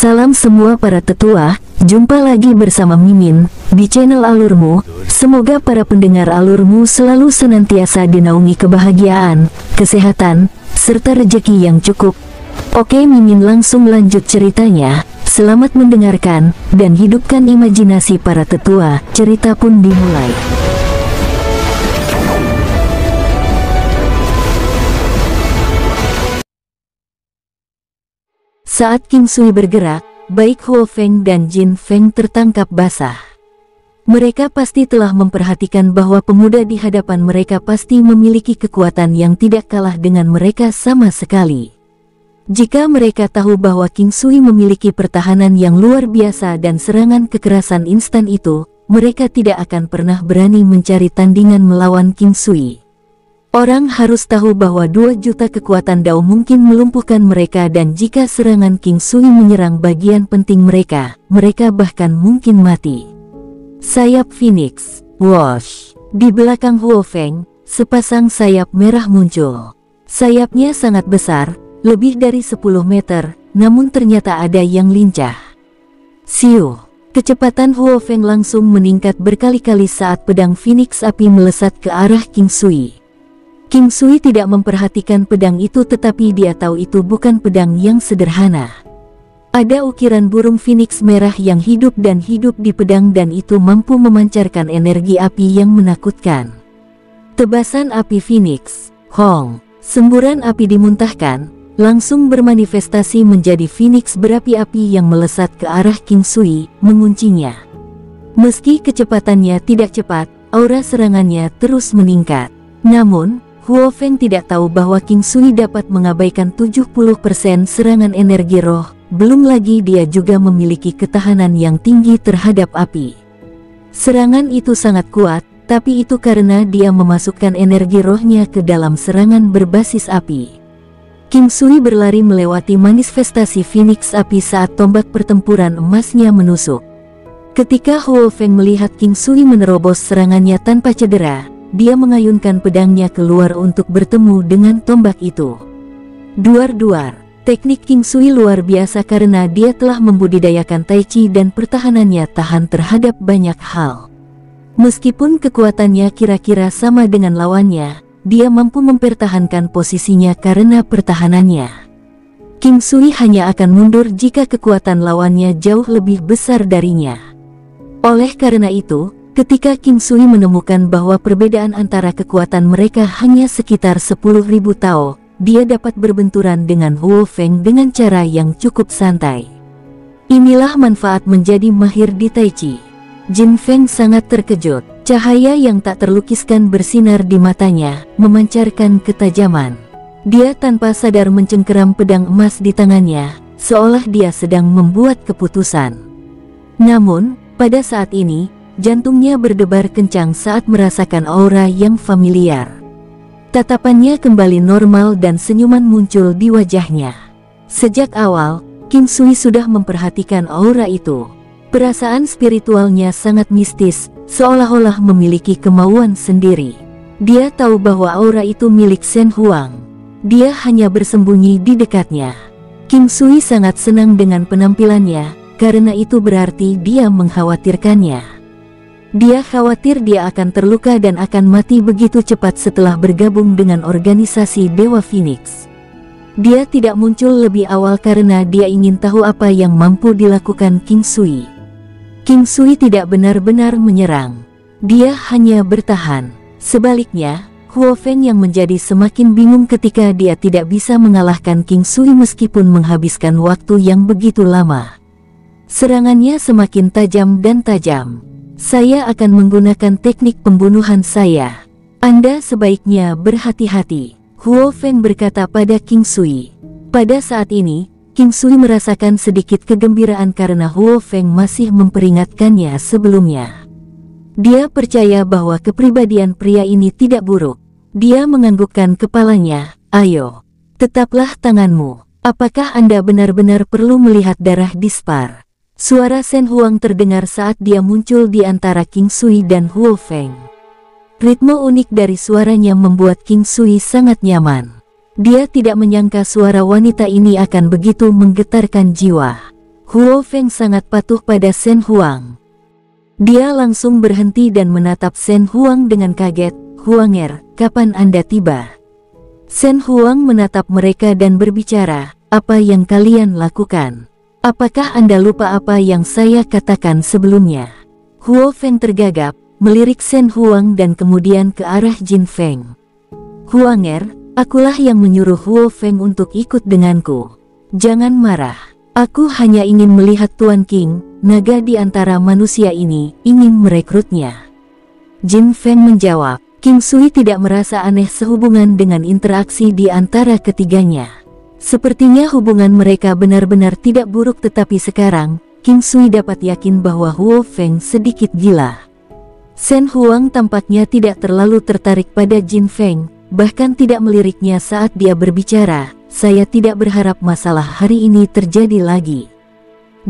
Salam semua para tetua, jumpa lagi bersama Mimin di channel Alurmu. Semoga para pendengar Alurmu selalu senantiasa dinaungi kebahagiaan, kesehatan, serta rezeki yang cukup. Oke, Mimin langsung lanjut ceritanya. Selamat mendengarkan dan hidupkan imajinasi para tetua. Cerita pun dimulai. Saat King Sui bergerak, baik Huo Feng dan Jin Feng tertangkap basah. Mereka pasti telah memperhatikan bahwa pemuda di hadapan mereka pasti memiliki kekuatan yang tidak kalah dengan mereka sama sekali. Jika mereka tahu bahwa King Sui memiliki pertahanan yang luar biasa dan serangan kekerasan instan itu, mereka tidak akan pernah berani mencari tandingan melawan King Sui. Orang harus tahu bahwa 2 juta kekuatan Dao mungkin melumpuhkan mereka, dan jika serangan King Sui menyerang bagian penting mereka, mereka bahkan mungkin mati. Sayap Phoenix, whoosh! Di belakang Huo Feng, sepasang sayap merah muncul. Sayapnya sangat besar, lebih dari 10 meter, namun ternyata ada yang lincah. Siu! Kecepatan Huo Feng langsung meningkat berkali-kali saat pedang Phoenix api melesat ke arah King Sui. King Sui tidak memperhatikan pedang itu, tetapi dia tahu itu bukan pedang yang sederhana. Ada ukiran burung Phoenix merah yang hidup di pedang, dan itu mampu memancarkan energi api yang menakutkan. Tebasan api Phoenix, Hong! Semburan api dimuntahkan, langsung bermanifestasi menjadi Phoenix berapi-api yang melesat ke arah King Sui, menguncinya. Meski kecepatannya tidak cepat, aura serangannya terus meningkat. Namun, Huo Feng tidak tahu bahwa King Sui dapat mengabaikan 70% serangan energi roh, belum lagi dia juga memiliki ketahanan yang tinggi terhadap api. Serangan itu sangat kuat, tapi itu karena dia memasukkan energi rohnya ke dalam serangan berbasis api. King Sui berlari melewati manifestasi Phoenix api saat tombak pertempuran emasnya menusuk. Ketika Huo Feng melihat King Sui menerobos serangannya tanpa cedera, dia mengayunkan pedangnya keluar untuk bertemu dengan tombak itu. Duar-duar. Teknik King Sui luar biasa karena dia telah membudidayakan Tai Chi dan pertahanannya tahan terhadap banyak hal. Meskipun kekuatannya kira-kira sama dengan lawannya, dia mampu mempertahankan posisinya karena pertahanannya. King Sui hanya akan mundur jika kekuatan lawannya jauh lebih besar darinya. Oleh karena itu, ketika King Sui menemukan bahwa perbedaan antara kekuatan mereka hanya sekitar 10.000 Tao, dia dapat berbenturan dengan Huo Feng dengan cara yang cukup santai. Inilah manfaat menjadi mahir di Tai Chi. Jin Feng sangat terkejut. Cahaya yang tak terlukiskan bersinar di matanya, memancarkan ketajaman. Dia tanpa sadar mencengkeram pedang emas di tangannya, seolah dia sedang membuat keputusan. Namun, pada saat ini, jantungnya berdebar kencang saat merasakan aura yang familiar. Tatapannya kembali normal dan senyuman muncul di wajahnya. Sejak awal, King Sui sudah memperhatikan aura itu. Perasaan spiritualnya sangat mistis, seolah-olah memiliki kemauan sendiri. Dia tahu bahwa aura itu milik Shen Huang. Dia hanya bersembunyi di dekatnya. King Sui sangat senang dengan penampilannya, karena itu berarti dia mengkhawatirkannya. Dia khawatir dia akan terluka dan akan mati begitu cepat setelah bergabung dengan organisasi Dewa Phoenix. Dia tidak muncul lebih awal karena dia ingin tahu apa yang mampu dilakukan King Sui. King Sui tidak benar-benar menyerang. Dia hanya bertahan. Sebaliknya, Huo Feng yang menjadi semakin bingung ketika dia tidak bisa mengalahkan King Sui meskipun menghabiskan waktu yang begitu lama. Serangannya semakin tajam dan tajam. Saya akan menggunakan teknik pembunuhan saya. Anda sebaiknya berhati-hati, Huo Feng berkata pada King Sui. Pada saat ini, King Sui merasakan sedikit kegembiraan karena Huo Feng masih memperingatkannya sebelumnya. Dia percaya bahwa kepribadian pria ini tidak buruk. Dia menganggukkan kepalanya. Ayo, tetaplah tanganmu. Apakah Anda benar-benar perlu melihat darah di spar? Suara Shen Huang terdengar saat dia muncul di antara King Sui dan Huo Feng. Ritme unik dari suaranya membuat King Sui sangat nyaman. Dia tidak menyangka suara wanita ini akan begitu menggetarkan jiwa. Huo Feng sangat patuh pada Shen Huang. Dia langsung berhenti dan menatap Shen Huang dengan kaget. "Huanger, kapan Anda tiba?" Shen Huang menatap mereka dan berbicara, "Apa yang kalian lakukan? Apakah Anda lupa apa yang saya katakan sebelumnya?" Huo Feng tergagap, melirik Shen Huang dan kemudian ke arah Jin Feng. "Huanger, akulah yang menyuruh Huo Feng untuk ikut denganku. Jangan marah. Aku hanya ingin melihat Tuan King, naga di antara manusia ini, ingin merekrutnya." Jin Feng menjawab. King Sui tidak merasa aneh sehubungan dengan interaksi di antara ketiganya. Sepertinya hubungan mereka benar-benar tidak buruk, tetapi sekarang, King Sui dapat yakin bahwa Huo Feng sedikit gila. Shen Huang tampaknya tidak terlalu tertarik pada Jin Feng, bahkan tidak meliriknya saat dia berbicara. "Saya tidak berharap masalah hari ini terjadi lagi.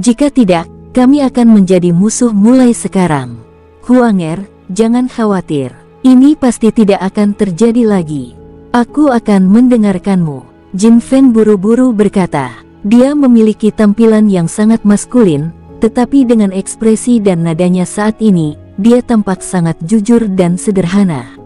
Jika tidak, kami akan menjadi musuh mulai sekarang. Huanger, jangan khawatir. Ini pasti tidak akan terjadi lagi. Aku akan mendengarkanmu." Jin Feng buru-buru berkata. Dia memiliki tampilan yang sangat maskulin, tetapi dengan ekspresi dan nadanya saat ini, dia tampak sangat jujur dan sederhana.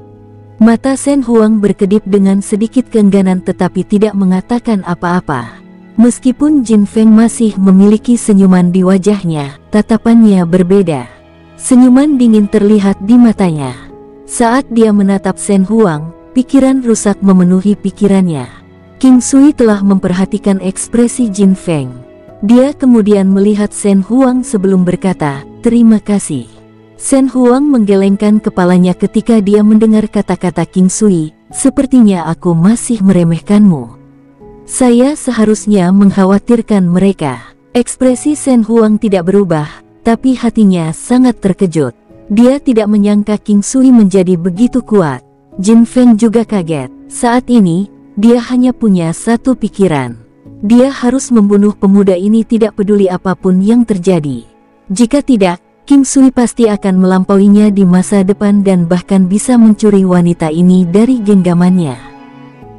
Mata Shen Huang berkedip dengan sedikit keengganan tetapi tidak mengatakan apa-apa. Meskipun Jin Feng masih memiliki senyuman di wajahnya, tatapannya berbeda. Senyuman dingin terlihat di matanya. Saat dia menatap Shen Huang, pikiran rusak memenuhi pikirannya. King Sui telah memperhatikan ekspresi Jin Feng. Dia kemudian melihat Shen Huang sebelum berkata, "Terima kasih." Shen Huang menggelengkan kepalanya ketika dia mendengar kata-kata King Sui, "Sepertinya aku masih meremehkanmu. Saya seharusnya mengkhawatirkan mereka." Ekspresi Shen Huang tidak berubah, tapi hatinya sangat terkejut. Dia tidak menyangka King Sui menjadi begitu kuat. Jin Feng juga kaget. Saat ini, dia hanya punya satu pikiran. Dia harus membunuh pemuda ini tidak peduli apapun yang terjadi. Jika tidak, King Sui pasti akan melampauinya di masa depan dan bahkan bisa mencuri wanita ini dari genggamannya.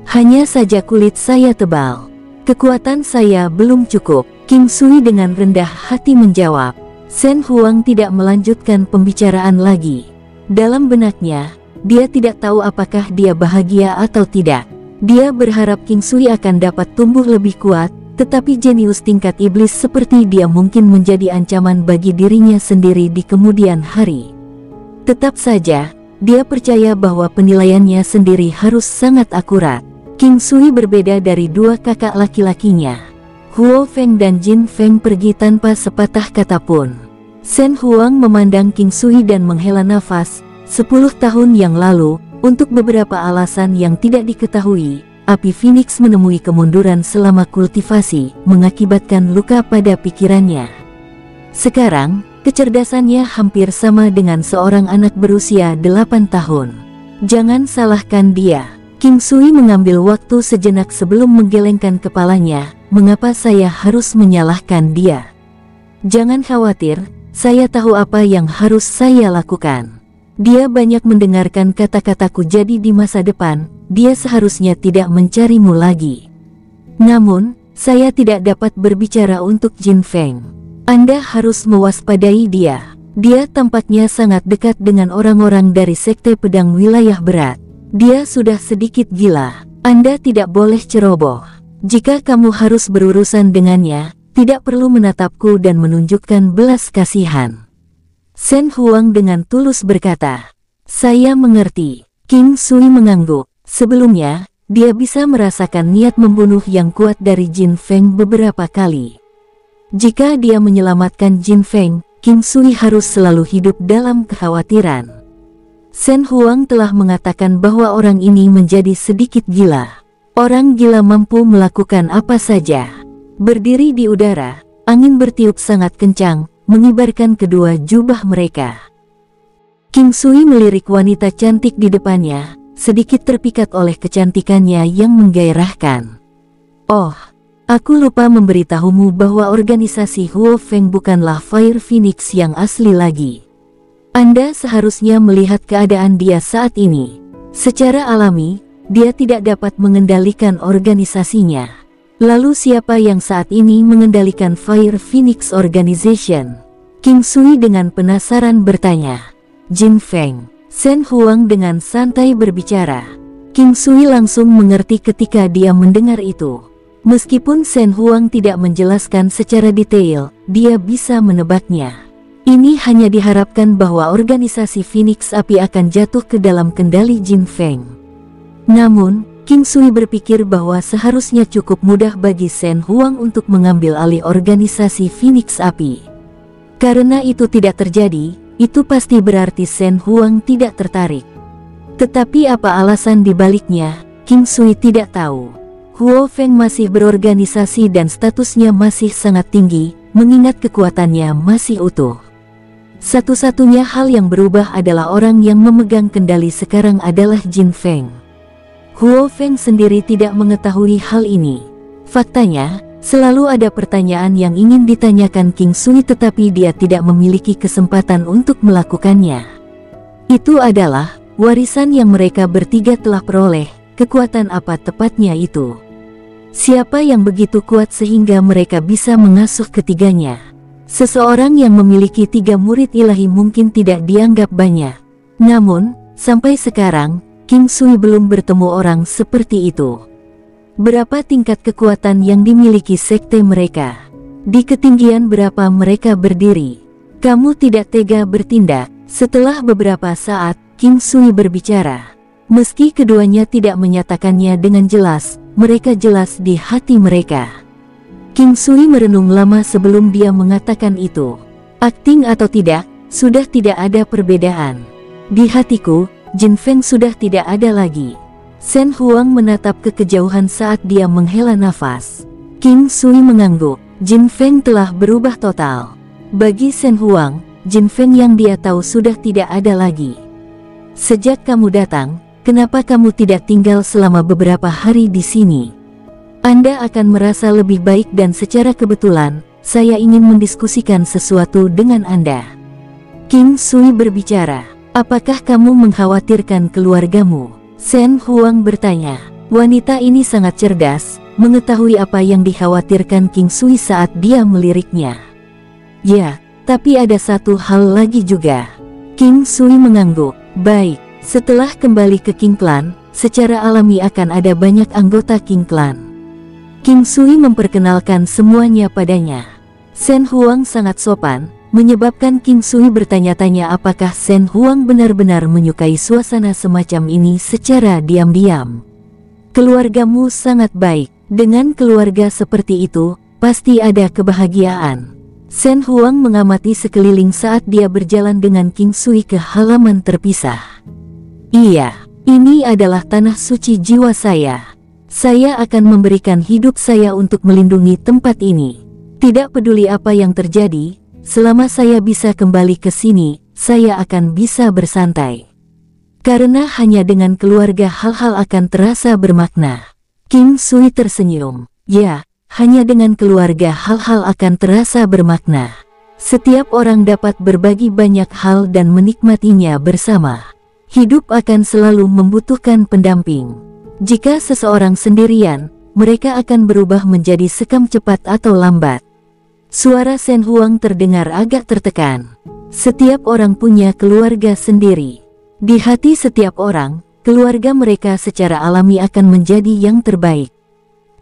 "Hanya saja kulit saya tebal. Kekuatan saya belum cukup." King Sui dengan rendah hati menjawab. Shen Huang tidak melanjutkan pembicaraan lagi. Dalam benaknya, dia tidak tahu apakah dia bahagia atau tidak. Dia berharap King Sui akan dapat tumbuh lebih kuat, tetapi jenius tingkat iblis seperti dia mungkin menjadi ancaman bagi dirinya sendiri di kemudian hari. Tetap saja, dia percaya bahwa penilaiannya sendiri harus sangat akurat. King Sui berbeda dari dua kakak laki-lakinya. Huo Feng dan Jin Feng pergi tanpa sepatah kata pun. Shen Huang memandang King Sui dan menghela nafas. 10 tahun yang lalu, untuk beberapa alasan yang tidak diketahui, api Phoenix menemui kemunduran selama kultivasi, mengakibatkan luka pada pikirannya. Sekarang, kecerdasannya hampir sama dengan seorang anak berusia 8 tahun. Jangan salahkan dia. King Sui mengambil waktu sejenak sebelum menggelengkan kepalanya. "Mengapa saya harus menyalahkan dia? Jangan khawatir, saya tahu apa yang harus saya lakukan. Dia banyak mendengarkan kata-kataku, jadi di masa depan, dia seharusnya tidak mencarimu lagi. Namun, saya tidak dapat berbicara untuk Jin Feng. Anda harus mewaspadai dia. Dia tampaknya sangat dekat dengan orang-orang dari Sekte Pedang Wilayah Berat. Dia sudah sedikit gila. Anda tidak boleh ceroboh. Jika kamu harus berurusan dengannya, tidak perlu menatapku dan menunjukkan belas kasihan." Shen Huang dengan tulus berkata, "Saya mengerti." King Sui mengangguk. Sebelumnya, dia bisa merasakan niat membunuh yang kuat dari Jin Feng beberapa kali. Jika dia menyelamatkan Jin Feng, King Sui harus selalu hidup dalam kekhawatiran. Shen Huang telah mengatakan bahwa orang ini menjadi sedikit gila. Orang gila mampu melakukan apa saja. Berdiri di udara, angin bertiup sangat kencang, mengibarkan kedua jubah mereka. King Sui melirik wanita cantik di depannya, sedikit terpikat oleh kecantikannya yang menggairahkan. "Oh, aku lupa memberitahumu bahwa organisasi Huo Feng bukanlah Fire Phoenix yang asli lagi. Anda seharusnya melihat keadaan dia saat ini. Secara alami, dia tidak dapat mengendalikan organisasinya. Lalu siapa yang saat ini mengendalikan Fire Phoenix Organization? King Sui dengan penasaran bertanya. Jin Feng. Shen Huang dengan santai berbicara. King Sui langsung mengerti ketika dia mendengar itu. Meskipun Shen Huang tidak menjelaskan secara detail, dia bisa menebaknya. Ini hanya diharapkan bahwa organisasi Phoenix Api akan jatuh ke dalam kendali Jin Feng. Namun, King Sui berpikir bahwa seharusnya cukup mudah bagi Shen Huang untuk mengambil alih organisasi Phoenix Api. Karena itu tidak terjadi, itu pasti berarti Shen Huang tidak tertarik. Tetapi apa alasan dibaliknya, King Sui tidak tahu. Huo Feng masih berorganisasi dan statusnya masih sangat tinggi, mengingat kekuatannya masih utuh. Satu-satunya hal yang berubah adalah orang yang memegang kendali sekarang adalah Jin Feng. Huo Feng sendiri tidak mengetahui hal ini. Faktanya, selalu ada pertanyaan yang ingin ditanyakan King Sui tetapi dia tidak memiliki kesempatan untuk melakukannya. Itu adalah warisan yang mereka bertiga telah peroleh. Kekuatan apa tepatnya itu? Siapa yang begitu kuat sehingga mereka bisa mengasuh ketiganya? Seseorang yang memiliki 3 murid ilahi mungkin tidak dianggap banyak. Namun, sampai sekarang, King Sui belum bertemu orang seperti itu. Berapa tingkat kekuatan yang dimiliki sekte mereka? Di ketinggian berapa mereka berdiri? Kamu tidak tega bertindak. Setelah beberapa saat, King Sui berbicara. Meski keduanya tidak menyatakannya dengan jelas, mereka jelas di hati mereka. King Sui merenung lama sebelum dia mengatakan itu. Akting atau tidak, sudah tidak ada perbedaan. Di hatiku, Jin Feng sudah tidak ada lagi. Shen Huang menatap ke kejauhan saat dia menghela nafas. King Sui mengangguk. Jin Feng telah berubah total. Bagi Shen Huang, Jin Feng yang dia tahu sudah tidak ada lagi. Sejak kamu datang, kenapa kamu tidak tinggal selama beberapa hari di sini? Anda akan merasa lebih baik dan secara kebetulan, saya ingin mendiskusikan sesuatu dengan Anda. King Sui berbicara. Apakah kamu mengkhawatirkan keluargamu? Shen Huang bertanya. Wanita ini sangat cerdas, mengetahui apa yang dikhawatirkan King Sui saat dia meliriknya. Ya, tapi ada satu hal lagi juga. King Sui mengangguk. Baik, setelah kembali ke King Clan, secara alami akan ada banyak anggota King Clan. King Sui memperkenalkan semuanya padanya. Shen Huang sangat sopan, menyebabkan King Sui bertanya-tanya apakah Shen Huang benar-benar menyukai suasana semacam ini secara diam-diam. Keluargamu sangat baik, dengan keluarga seperti itu, pasti ada kebahagiaan. Shen Huang mengamati sekeliling saat dia berjalan dengan King Sui ke halaman terpisah. Iya, ini adalah tanah suci jiwa saya. Saya akan memberikan hidup saya untuk melindungi tempat ini. Tidak peduli apa yang terjadi, selama saya bisa kembali ke sini, saya akan bisa bersantai. Karena hanya dengan keluarga hal-hal akan terasa bermakna. King Sui tersenyum. Ya, hanya dengan keluarga hal-hal akan terasa bermakna. Setiap orang dapat berbagi banyak hal dan menikmatinya bersama. Hidup akan selalu membutuhkan pendamping. Jika seseorang sendirian, mereka akan berubah menjadi sekam cepat atau lambat. Suara Shen Huang terdengar agak tertekan. Setiap orang punya keluarga sendiri. Di hati setiap orang, keluarga mereka secara alami akan menjadi yang terbaik.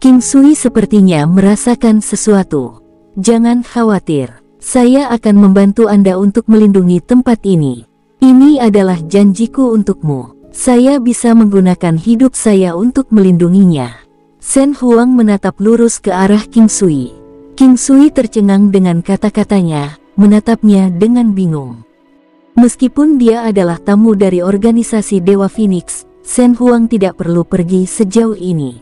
King Sui sepertinya merasakan sesuatu. Jangan khawatir, saya akan membantu Anda untuk melindungi tempat ini. Ini adalah janjiku untukmu. Saya bisa menggunakan hidup saya untuk melindunginya. Shen Huang menatap lurus ke arah King Sui. King Sui tercengang dengan kata-katanya, menatapnya dengan bingung. Meskipun dia adalah tamu dari organisasi Dewa Phoenix, Shen Huang tidak perlu pergi sejauh ini.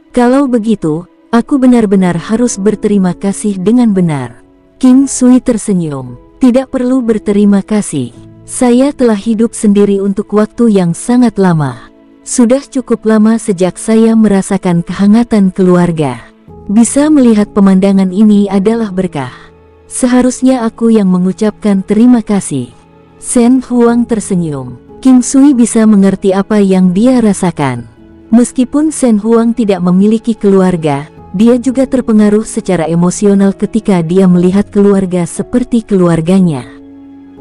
Kalau begitu, aku benar-benar harus berterima kasih dengan benar. King Sui tersenyum. Tidak perlu berterima kasih. Saya telah hidup sendiri untuk waktu yang sangat lama. Sudah cukup lama sejak saya merasakan kehangatan keluarga. Bisa melihat pemandangan ini adalah berkah. Seharusnya aku yang mengucapkan terima kasih. Shen Huang tersenyum. King Sui bisa mengerti apa yang dia rasakan. Meskipun Shen Huang tidak memiliki keluarga, dia juga terpengaruh secara emosional ketika dia melihat keluarga seperti keluarganya.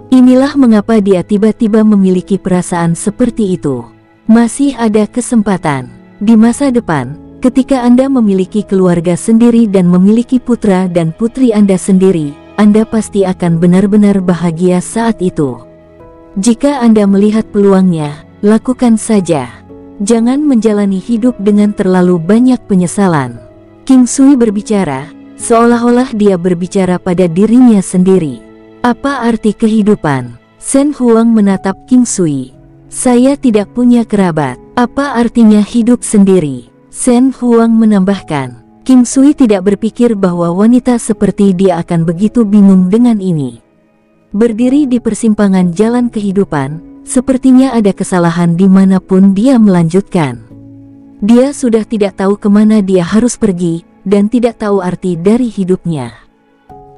Inilah mengapa dia tiba-tiba memiliki perasaan seperti itu. Masih ada kesempatan. Di masa depan, ketika Anda memiliki keluarga sendiri dan memiliki putra dan putri Anda sendiri, Anda pasti akan benar-benar bahagia saat itu. Jika Anda melihat peluangnya, lakukan saja. Jangan menjalani hidup dengan terlalu banyak penyesalan. King Sui berbicara, seolah-olah dia berbicara pada dirinya sendiri. Apa arti kehidupan? Shen Huang menatap King Sui. Saya tidak punya kerabat. Apa artinya hidup sendiri? Shen Huang menambahkan. King Sui tidak berpikir bahwa wanita seperti dia akan begitu bingung dengan ini. Berdiri di persimpangan jalan kehidupan, sepertinya ada kesalahan dimanapun dia melanjutkan. Dia sudah tidak tahu kemana dia harus pergi, dan tidak tahu arti dari hidupnya.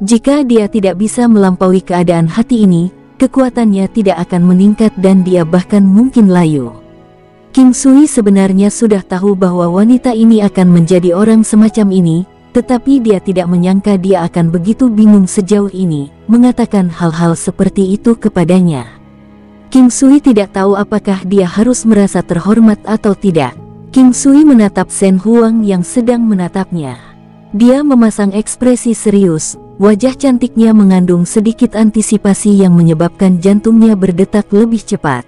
Jika dia tidak bisa melampaui keadaan hati ini, kekuatannya tidak akan meningkat dan dia bahkan mungkin layu. King Sui sebenarnya sudah tahu bahwa wanita ini akan menjadi orang semacam ini, tetapi dia tidak menyangka dia akan begitu bingung sejauh ini, mengatakan hal-hal seperti itu kepadanya. King Sui tidak tahu apakah dia harus merasa terhormat atau tidak. King Sui menatap Shen Huang yang sedang menatapnya. Dia memasang ekspresi serius, wajah cantiknya mengandung sedikit antisipasi yang menyebabkan jantungnya berdetak lebih cepat.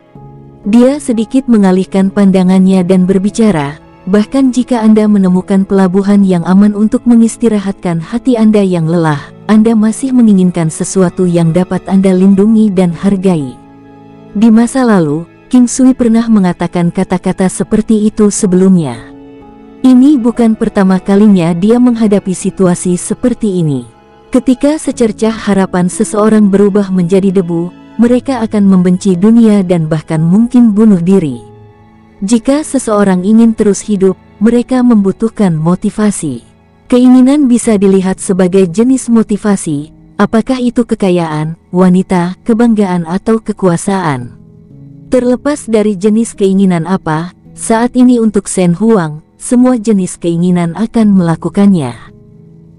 Dia sedikit mengalihkan pandangannya dan berbicara, bahkan jika Anda menemukan pelabuhan yang aman untuk mengistirahatkan hati Anda yang lelah, Anda masih menginginkan sesuatu yang dapat Anda lindungi dan hargai. Di masa lalu, King Sui pernah mengatakan kata-kata seperti itu sebelumnya. Ini bukan pertama kalinya dia menghadapi situasi seperti ini. Ketika secercah harapan seseorang berubah menjadi debu, mereka akan membenci dunia dan bahkan mungkin bunuh diri. Jika seseorang ingin terus hidup, mereka membutuhkan motivasi. Keinginan bisa dilihat sebagai jenis motivasi, apakah itu kekayaan, wanita, kebanggaan atau kekuasaan. Terlepas dari jenis keinginan apa, saat ini untuk Shen Huang, semua jenis keinginan akan melakukannya.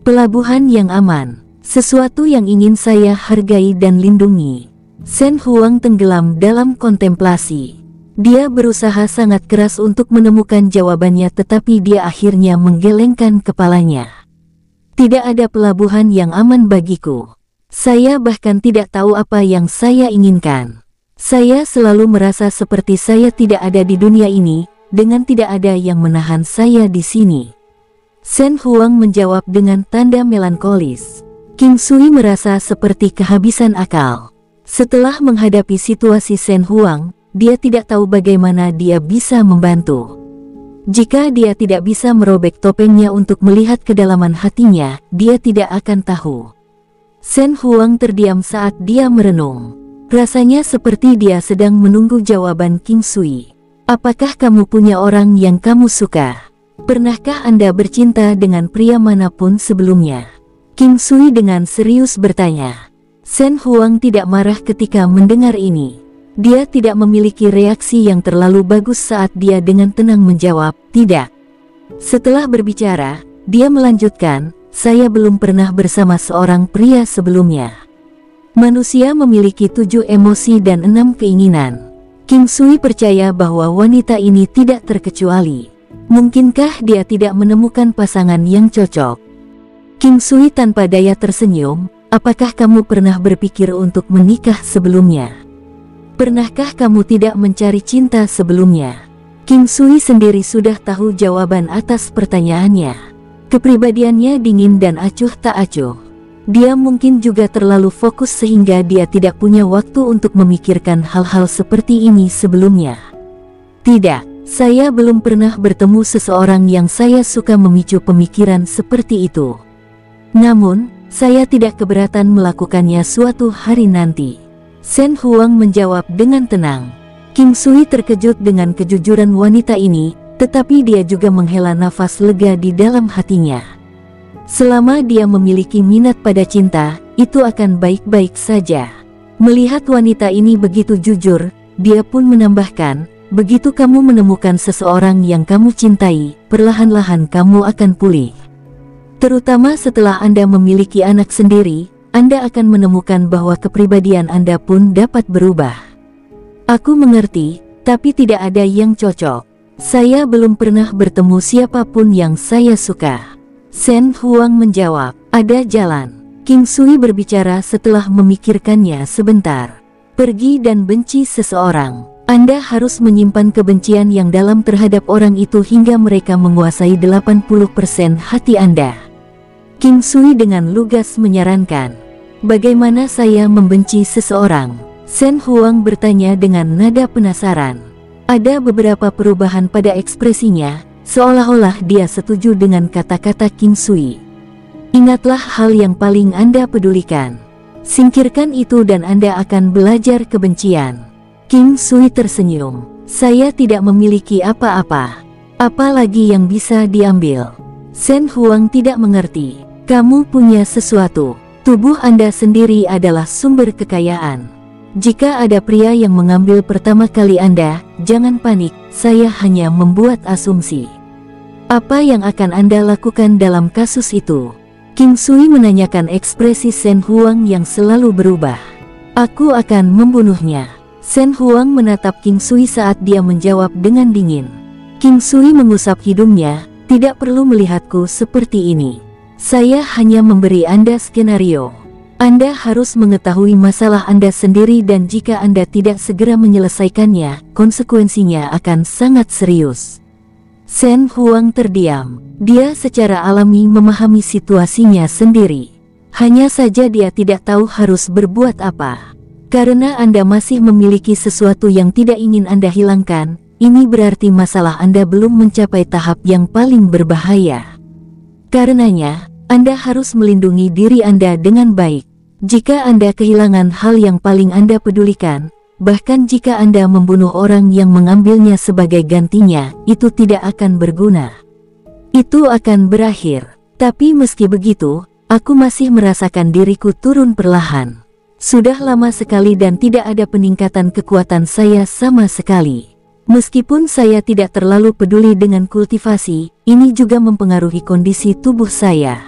Pelabuhan yang aman, sesuatu yang ingin saya hargai dan lindungi. Shen Huang tenggelam dalam kontemplasi. Dia berusaha sangat keras untuk menemukan jawabannya, tetapi dia akhirnya menggelengkan kepalanya. Tidak ada pelabuhan yang aman bagiku. Saya bahkan tidak tahu apa yang saya inginkan. Saya selalu merasa seperti saya tidak ada di dunia ini, dengan tidak ada yang menahan saya di sini. Shen Huang menjawab dengan tanda melankolis. King Sui merasa seperti kehabisan akal. Setelah menghadapi situasi Shen Huang, dia tidak tahu bagaimana dia bisa membantu. Jika dia tidak bisa merobek topengnya untuk melihat kedalaman hatinya, dia tidak akan tahu. Shen Huang terdiam saat dia merenung. Rasanya seperti dia sedang menunggu jawaban King Sui. Apakah kamu punya orang yang kamu suka? Pernahkah Anda bercinta dengan pria manapun sebelumnya? King Sui dengan serius bertanya. Shen Huang tidak marah ketika mendengar ini. Dia tidak memiliki reaksi yang terlalu bagus saat dia dengan tenang menjawab, tidak. Setelah berbicara, dia melanjutkan, saya belum pernah bersama seorang pria sebelumnya. Manusia memiliki 7 emosi dan 6 keinginan. King Sui percaya bahwa wanita ini tidak terkecuali. Mungkinkah dia tidak menemukan pasangan yang cocok? King Sui tanpa daya tersenyum, apakah kamu pernah berpikir untuk menikah sebelumnya? Pernahkah kamu tidak mencari cinta sebelumnya? King Sui sendiri sudah tahu jawaban atas pertanyaannya. Kepribadiannya dingin dan acuh tak acuh. Dia mungkin juga terlalu fokus sehingga dia tidak punya waktu untuk memikirkan hal-hal seperti ini sebelumnya. Tidak, saya belum pernah bertemu seseorang yang saya suka memicu pemikiran seperti itu. Namun, saya tidak keberatan melakukannya suatu hari nanti. Shen Huang menjawab dengan tenang. King Sui terkejut dengan kejujuran wanita ini, tetapi dia juga menghela nafas lega di dalam hatinya. Selama dia memiliki minat pada cinta, itu akan baik-baik saja. Melihat wanita ini begitu jujur, dia pun menambahkan, begitu kamu menemukan seseorang yang kamu cintai, perlahan-lahan kamu akan pulih. Terutama setelah Anda memiliki anak sendiri, Anda akan menemukan bahwa kepribadian Anda pun dapat berubah. Aku mengerti, tapi tidak ada yang cocok. Saya belum pernah bertemu siapapun yang saya suka. Shen Huang menjawab, ada jalan. King Sui berbicara setelah memikirkannya sebentar. Pergi dan benci seseorang. Anda harus menyimpan kebencian yang dalam terhadap orang itu hingga mereka menguasai 80% hati Anda. King Sui dengan lugas menyarankan. Bagaimana saya membenci seseorang? Shen Huang bertanya dengan nada penasaran. Ada beberapa perubahan pada ekspresinya, seolah-olah dia setuju dengan kata-kata King Sui. Ingatlah hal yang paling Anda pedulikan. Singkirkan itu dan Anda akan belajar kebencian. King Sui tersenyum. Saya tidak memiliki apa-apa. Apalagi yang bisa diambil? Shen Huang tidak mengerti. Kamu punya sesuatu. Tubuh Anda sendiri adalah sumber kekayaan. Jika ada pria yang mengambil pertama kali Anda, jangan panik, saya hanya membuat asumsi. Apa yang akan Anda lakukan dalam kasus itu? King Sui menanyakan ekspresi Shen Huang yang selalu berubah. Aku akan membunuhnya. Shen Huang menatap King Sui saat dia menjawab dengan dingin. King Sui mengusap hidungnya, tidak perlu melihatku seperti ini. Saya hanya memberi Anda skenario. Anda harus mengetahui masalah Anda sendiri dan jika Anda tidak segera menyelesaikannya, konsekuensinya akan sangat serius. Shen Huang terdiam. Dia secara alami memahami situasinya sendiri. Hanya saja dia tidak tahu harus berbuat apa. Karena Anda masih memiliki sesuatu yang tidak ingin Anda hilangkan, ini berarti masalah Anda belum mencapai tahap yang paling berbahaya. Karenanya, Anda harus melindungi diri Anda dengan baik. Jika Anda kehilangan hal yang paling Anda pedulikan, bahkan jika Anda membunuh orang yang mengambilnya sebagai gantinya, itu tidak akan berguna. Itu akan berakhir. Tapi meski begitu, aku masih merasakan diriku turun perlahan. Sudah lama sekali dan tidak ada peningkatan kekuatan saya sama sekali. Meskipun saya tidak terlalu peduli dengan kultivasi, ini juga mempengaruhi kondisi tubuh saya.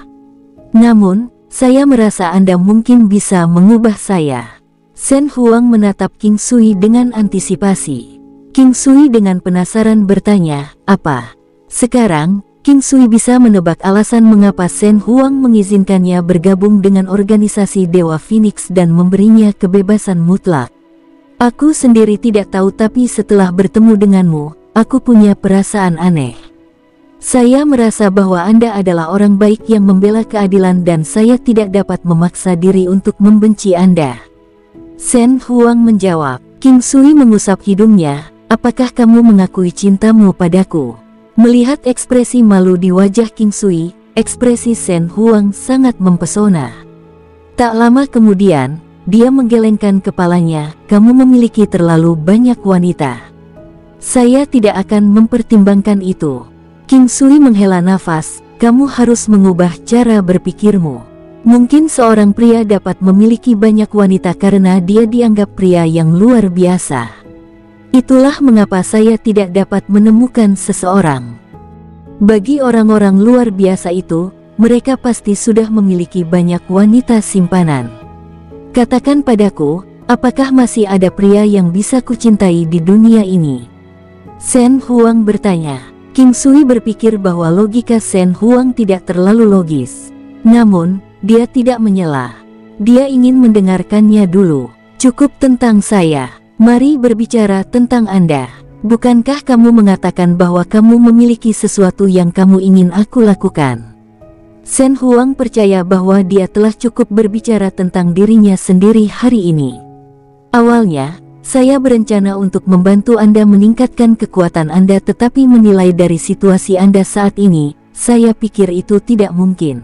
Namun, saya merasa Anda mungkin bisa mengubah saya. Shen Huang menatap King Sui dengan antisipasi. King Sui dengan penasaran bertanya, apa? Sekarang, King Sui bisa menebak alasan mengapa Shen Huang mengizinkannya bergabung dengan organisasi Dewa Phoenix dan memberinya kebebasan mutlak. Aku sendiri tidak tahu tapi setelah bertemu denganmu, aku punya perasaan aneh. Saya merasa bahwa Anda adalah orang baik yang membela keadilan dan saya tidak dapat memaksa diri untuk membenci Anda. Shen Huang menjawab. King Sui mengusap hidungnya, apakah kamu mengakui cintamu padaku? Melihat ekspresi malu di wajah King Sui, ekspresi Shen Huang sangat mempesona. Tak lama kemudian, dia menggelengkan kepalanya, kamu memiliki terlalu banyak wanita. Saya tidak akan mempertimbangkan itu. King Sui menghela nafas, kamu harus mengubah cara berpikirmu. Mungkin seorang pria dapat memiliki banyak wanita karena dia dianggap pria yang luar biasa. Itulah mengapa saya tidak dapat menemukan seseorang. Bagi orang-orang luar biasa itu, mereka pasti sudah memiliki banyak wanita simpanan. Katakan padaku, apakah masih ada pria yang bisa kucintai di dunia ini? Shen Huang bertanya. King Sui berpikir bahwa logika Shen Huang tidak terlalu logis. Namun, dia tidak menyela. Dia ingin mendengarkannya dulu. Cukup tentang saya. Mari berbicara tentang Anda. Bukankah kamu mengatakan bahwa kamu memiliki sesuatu yang kamu ingin aku lakukan? Shen Huang percaya bahwa dia telah cukup berbicara tentang dirinya sendiri hari ini. Awalnya, saya berencana untuk membantu Anda meningkatkan kekuatan Anda tetapi menilai dari situasi Anda saat ini, saya pikir itu tidak mungkin.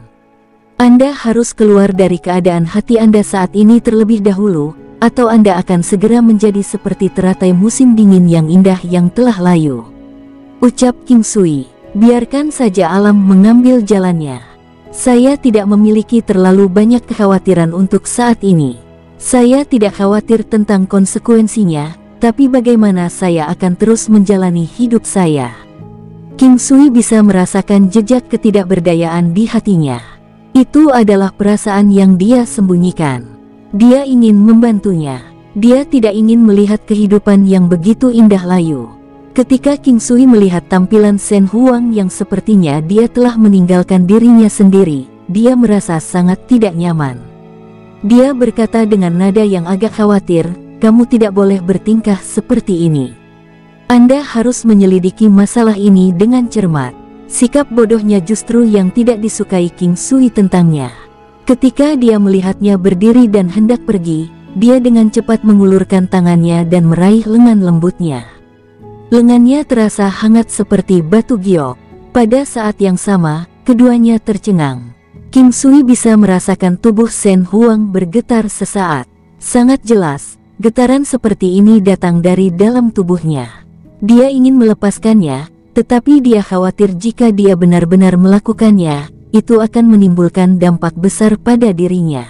Anda harus keluar dari keadaan hati Anda saat ini terlebih dahulu, atau Anda akan segera menjadi seperti teratai musim dingin yang indah yang telah layu. Ucap King Sui, biarkan saja alam mengambil jalannya. Saya tidak memiliki terlalu banyak kekhawatiran untuk saat ini. Saya tidak khawatir tentang konsekuensinya, tapi bagaimana saya akan terus menjalani hidup saya. King Sui bisa merasakan jejak ketidakberdayaan di hatinya. Itu adalah perasaan yang dia sembunyikan. Dia ingin membantunya. Dia tidak ingin melihat kehidupan yang begitu indah layu. Ketika King Sui melihat tampilan Shen Huang yang sepertinya dia telah meninggalkan dirinya sendiri, dia merasa sangat tidak nyaman. Dia berkata dengan nada yang agak khawatir, "Kamu tidak boleh bertingkah seperti ini. Anda harus menyelidiki masalah ini dengan cermat." Sikap bodohnya justru yang tidak disukai King Sui tentangnya. Ketika dia melihatnya berdiri dan hendak pergi, dia dengan cepat mengulurkan tangannya dan meraih lengan lembutnya. Lengannya terasa hangat seperti batu giok. Pada saat yang sama, keduanya tercengang. King Sui bisa merasakan tubuh Shen Huang bergetar sesaat. Sangat jelas, getaran seperti ini datang dari dalam tubuhnya. Dia ingin melepaskannya, tetapi dia khawatir jika dia benar-benar melakukannya, itu akan menimbulkan dampak besar pada dirinya.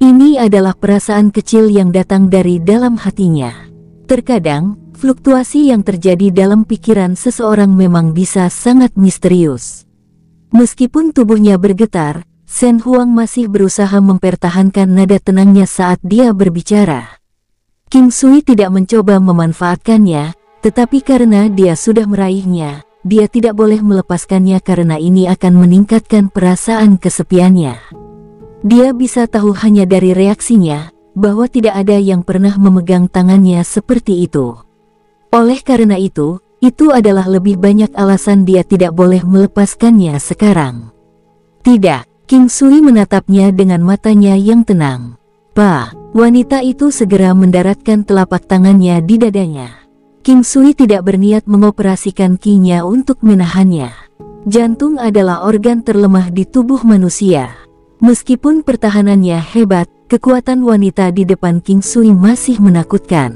Ini adalah perasaan kecil yang datang dari dalam hatinya. Terkadang, fluktuasi yang terjadi dalam pikiran seseorang memang bisa sangat misterius. Meskipun tubuhnya bergetar, Shen Huang masih berusaha mempertahankan nada tenangnya saat dia berbicara. King Sui tidak mencoba memanfaatkannya, tetapi karena dia sudah meraihnya, dia tidak boleh melepaskannya karena ini akan meningkatkan perasaan kesepiannya. Dia bisa tahu hanya dari reaksinya, bahwa tidak ada yang pernah memegang tangannya seperti itu. Oleh karena itu adalah lebih banyak alasan dia tidak boleh melepaskannya sekarang. Tidak, King Sui menatapnya dengan matanya yang tenang. "Pak." Wanita itu segera mendaratkan telapak tangannya di dadanya. King Sui tidak berniat mengoperasikan ki-nya untuk menahannya. Jantung adalah organ terlemah di tubuh manusia. Meskipun pertahanannya hebat, kekuatan wanita di depan King Sui masih menakutkan.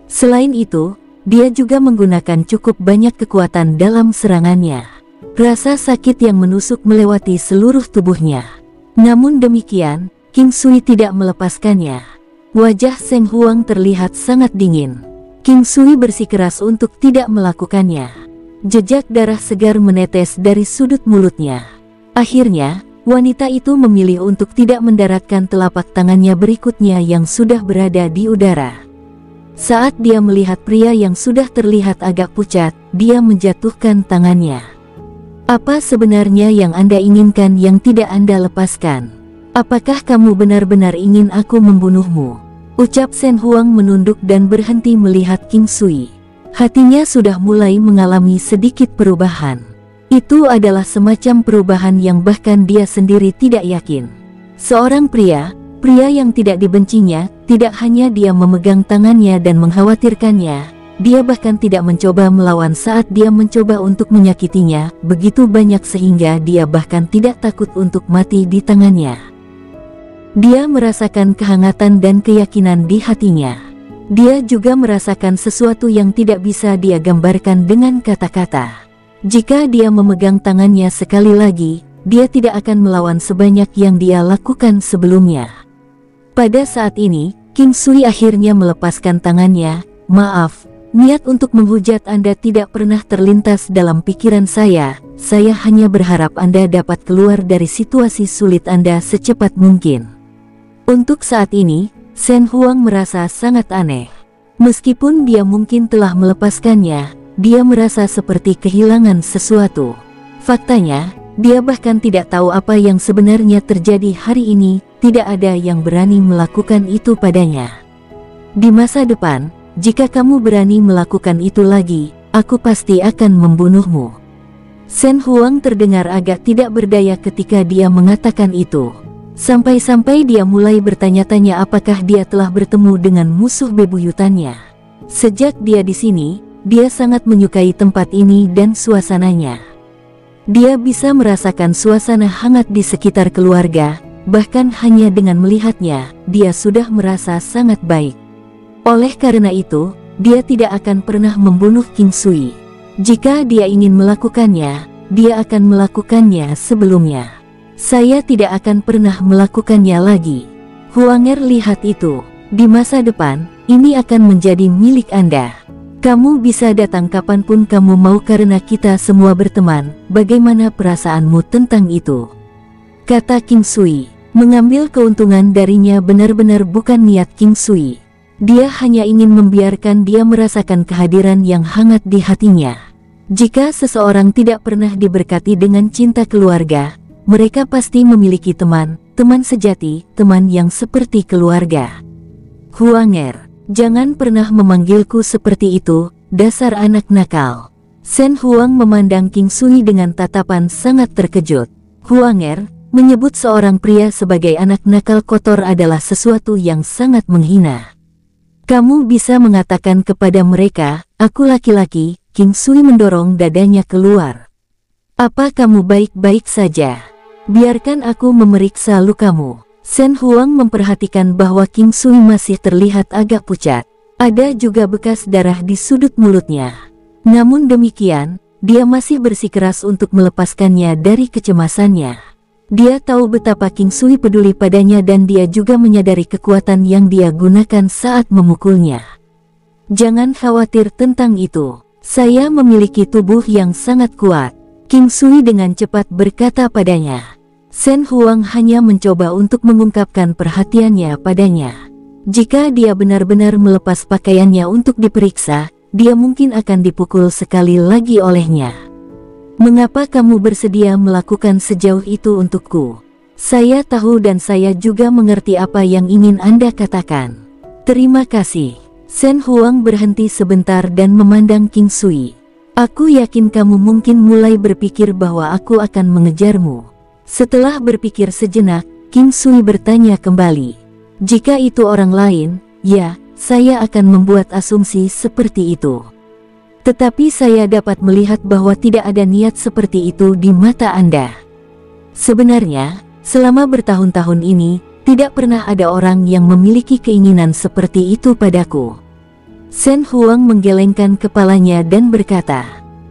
Selain itu, dia juga menggunakan cukup banyak kekuatan dalam serangannya. Rasa sakit yang menusuk melewati seluruh tubuhnya. Namun demikian, King Sui tidak melepaskannya. Wajah Shen Huang terlihat sangat dingin. King Sui bersikeras untuk tidak melakukannya. Jejak darah segar menetes dari sudut mulutnya. Akhirnya, wanita itu memilih untuk tidak mendaratkan telapak tangannya berikutnya yang sudah berada di udara. Saat dia melihat pria yang sudah terlihat agak pucat, dia menjatuhkan tangannya. "Apa sebenarnya yang Anda inginkan yang tidak Anda lepaskan? Apakah kamu benar-benar ingin aku membunuhmu?" Ucap Shen Huang menunduk dan berhenti melihat King Sui. Hatinya sudah mulai mengalami sedikit perubahan. Itu adalah semacam perubahan yang bahkan dia sendiri tidak yakin. Seorang pria yang tidak dibencinya, tidak hanya dia memegang tangannya dan mengkhawatirkannya, dia bahkan tidak mencoba melawan saat dia mencoba untuk menyakitinya begitu banyak sehingga dia bahkan tidak takut untuk mati di tangannya. Dia merasakan kehangatan dan keyakinan di hatinya. Dia juga merasakan sesuatu yang tidak bisa dia gambarkan dengan kata-kata. Jika dia memegang tangannya sekali lagi, dia tidak akan melawan sebanyak yang dia lakukan sebelumnya. Pada saat ini, King Sui akhirnya melepaskan tangannya. "Maaf, niat untuk menghujat Anda tidak pernah terlintas dalam pikiran saya. Saya hanya berharap Anda dapat keluar dari situasi sulit Anda secepat mungkin." Untuk saat ini, Shen Huang merasa sangat aneh. Meskipun dia mungkin telah melepaskannya, dia merasa seperti kehilangan sesuatu. Faktanya, dia bahkan tidak tahu apa yang sebenarnya terjadi hari ini, tidak ada yang berani melakukan itu padanya. "Di masa depan, jika kamu berani melakukan itu lagi, aku pasti akan membunuhmu." Shen Huang terdengar agak tidak berdaya ketika dia mengatakan itu. Sampai-sampai dia mulai bertanya-tanya apakah dia telah bertemu dengan musuh bebuyutannya. Sejak dia di sini, dia sangat menyukai tempat ini dan suasananya. Dia bisa merasakan suasana hangat di sekitar keluarga, bahkan hanya dengan melihatnya, dia sudah merasa sangat baik. Oleh karena itu, dia tidak akan pernah membunuh King Sui. Jika dia ingin melakukannya, dia akan melakukannya sebelumnya. "Saya tidak akan pernah melakukannya lagi." Huanger lihat itu. Di masa depan, ini akan menjadi milik Anda. Kamu bisa datang kapanpun kamu mau karena kita semua berteman. Bagaimana perasaanmu tentang itu? Kata King Sui. Mengambil keuntungan darinya benar-benar bukan niat King Sui. Dia hanya ingin membiarkan dia merasakan kehadiran yang hangat di hatinya. Jika seseorang tidak pernah diberkati dengan cinta keluarga, mereka pasti memiliki teman sejati, teman yang seperti keluarga. Huanger, jangan pernah memanggilku seperti itu, dasar anak nakal. Shen Huang memandang King Sui dengan tatapan sangat terkejut. Huanger, menyebut seorang pria sebagai anak nakal kotor adalah sesuatu yang sangat menghina. Kamu bisa mengatakan kepada mereka, aku laki-laki. King Sui mendorong dadanya keluar. Apa kamu baik-baik saja? Biarkan aku memeriksa lukamu. Shen Huang memperhatikan bahwa King Sui masih terlihat agak pucat. Ada juga bekas darah di sudut mulutnya. Namun demikian, dia masih bersikeras untuk melepaskannya dari kecemasannya. Dia tahu betapa King Sui peduli padanya dan dia juga menyadari kekuatan yang dia gunakan saat memukulnya. Jangan khawatir tentang itu. Saya memiliki tubuh yang sangat kuat. King Sui dengan cepat berkata padanya. Shen Huang hanya mencoba untuk mengungkapkan perhatiannya padanya. Jika dia benar-benar melepas pakaiannya untuk diperiksa, dia mungkin akan dipukul sekali lagi olehnya. Mengapa kamu bersedia melakukan sejauh itu untukku? Saya tahu dan saya juga mengerti apa yang ingin Anda katakan. Terima kasih. Shen Huang berhenti sebentar dan memandang King Sui. Aku yakin kamu mungkin mulai berpikir bahwa aku akan mengejarmu. Setelah berpikir sejenak, King Sui bertanya kembali. Jika itu orang lain, ya, saya akan membuat asumsi seperti itu. Tetapi saya dapat melihat bahwa tidak ada niat seperti itu di mata Anda. Sebenarnya, selama bertahun-tahun ini, tidak pernah ada orang yang memiliki keinginan seperti itu padaku. Shen Huang menggelengkan kepalanya dan berkata,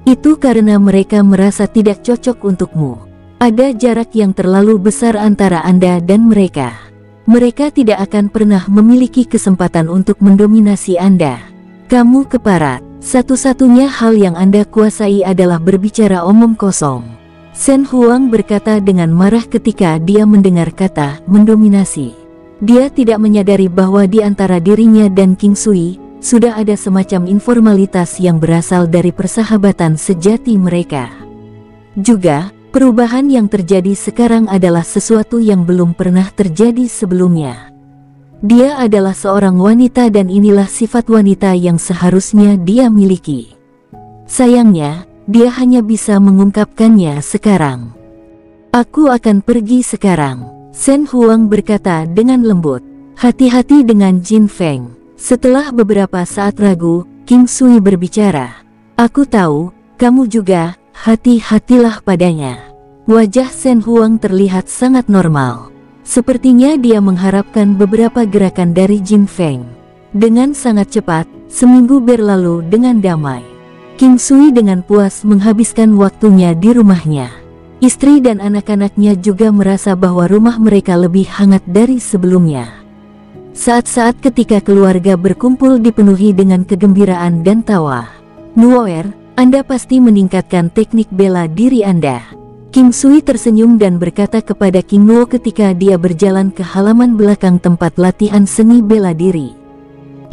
itu karena mereka merasa tidak cocok untukmu. Ada jarak yang terlalu besar antara Anda dan mereka. Mereka tidak akan pernah memiliki kesempatan untuk mendominasi Anda. Kamu keparat. Satu-satunya hal yang Anda kuasai adalah berbicara omong kosong. Shen Huang berkata dengan marah ketika dia mendengar kata mendominasi. Dia tidak menyadari bahwa di antara dirinya dan King Sui, sudah ada semacam informalitas yang berasal dari persahabatan sejati mereka. Juga, perubahan yang terjadi sekarang adalah sesuatu yang belum pernah terjadi sebelumnya. Dia adalah seorang wanita dan inilah sifat wanita yang seharusnya dia miliki. Sayangnya, dia hanya bisa mengungkapkannya sekarang. Aku akan pergi sekarang. Shen Huang berkata dengan lembut. Hati-hati dengan Jin Feng. Setelah beberapa saat ragu, King Sui berbicara. Aku tahu, kamu juga, hati-hatilah padanya. Wajah Shen Huang terlihat sangat normal. Sepertinya dia mengharapkan beberapa gerakan dari Jin Feng. Dengan sangat cepat, seminggu berlalu dengan damai. King Sui dengan puas menghabiskan waktunya di rumahnya. Istri dan anak-anaknya juga merasa bahwa rumah mereka lebih hangat dari sebelumnya. Saat-saat ketika keluarga berkumpul dipenuhi dengan kegembiraan dan tawa. Nuoer, Anda pasti meningkatkan teknik bela diri Anda. King Sui tersenyum dan berkata kepada King Nuo ketika dia berjalan ke halaman belakang tempat latihan seni bela diri.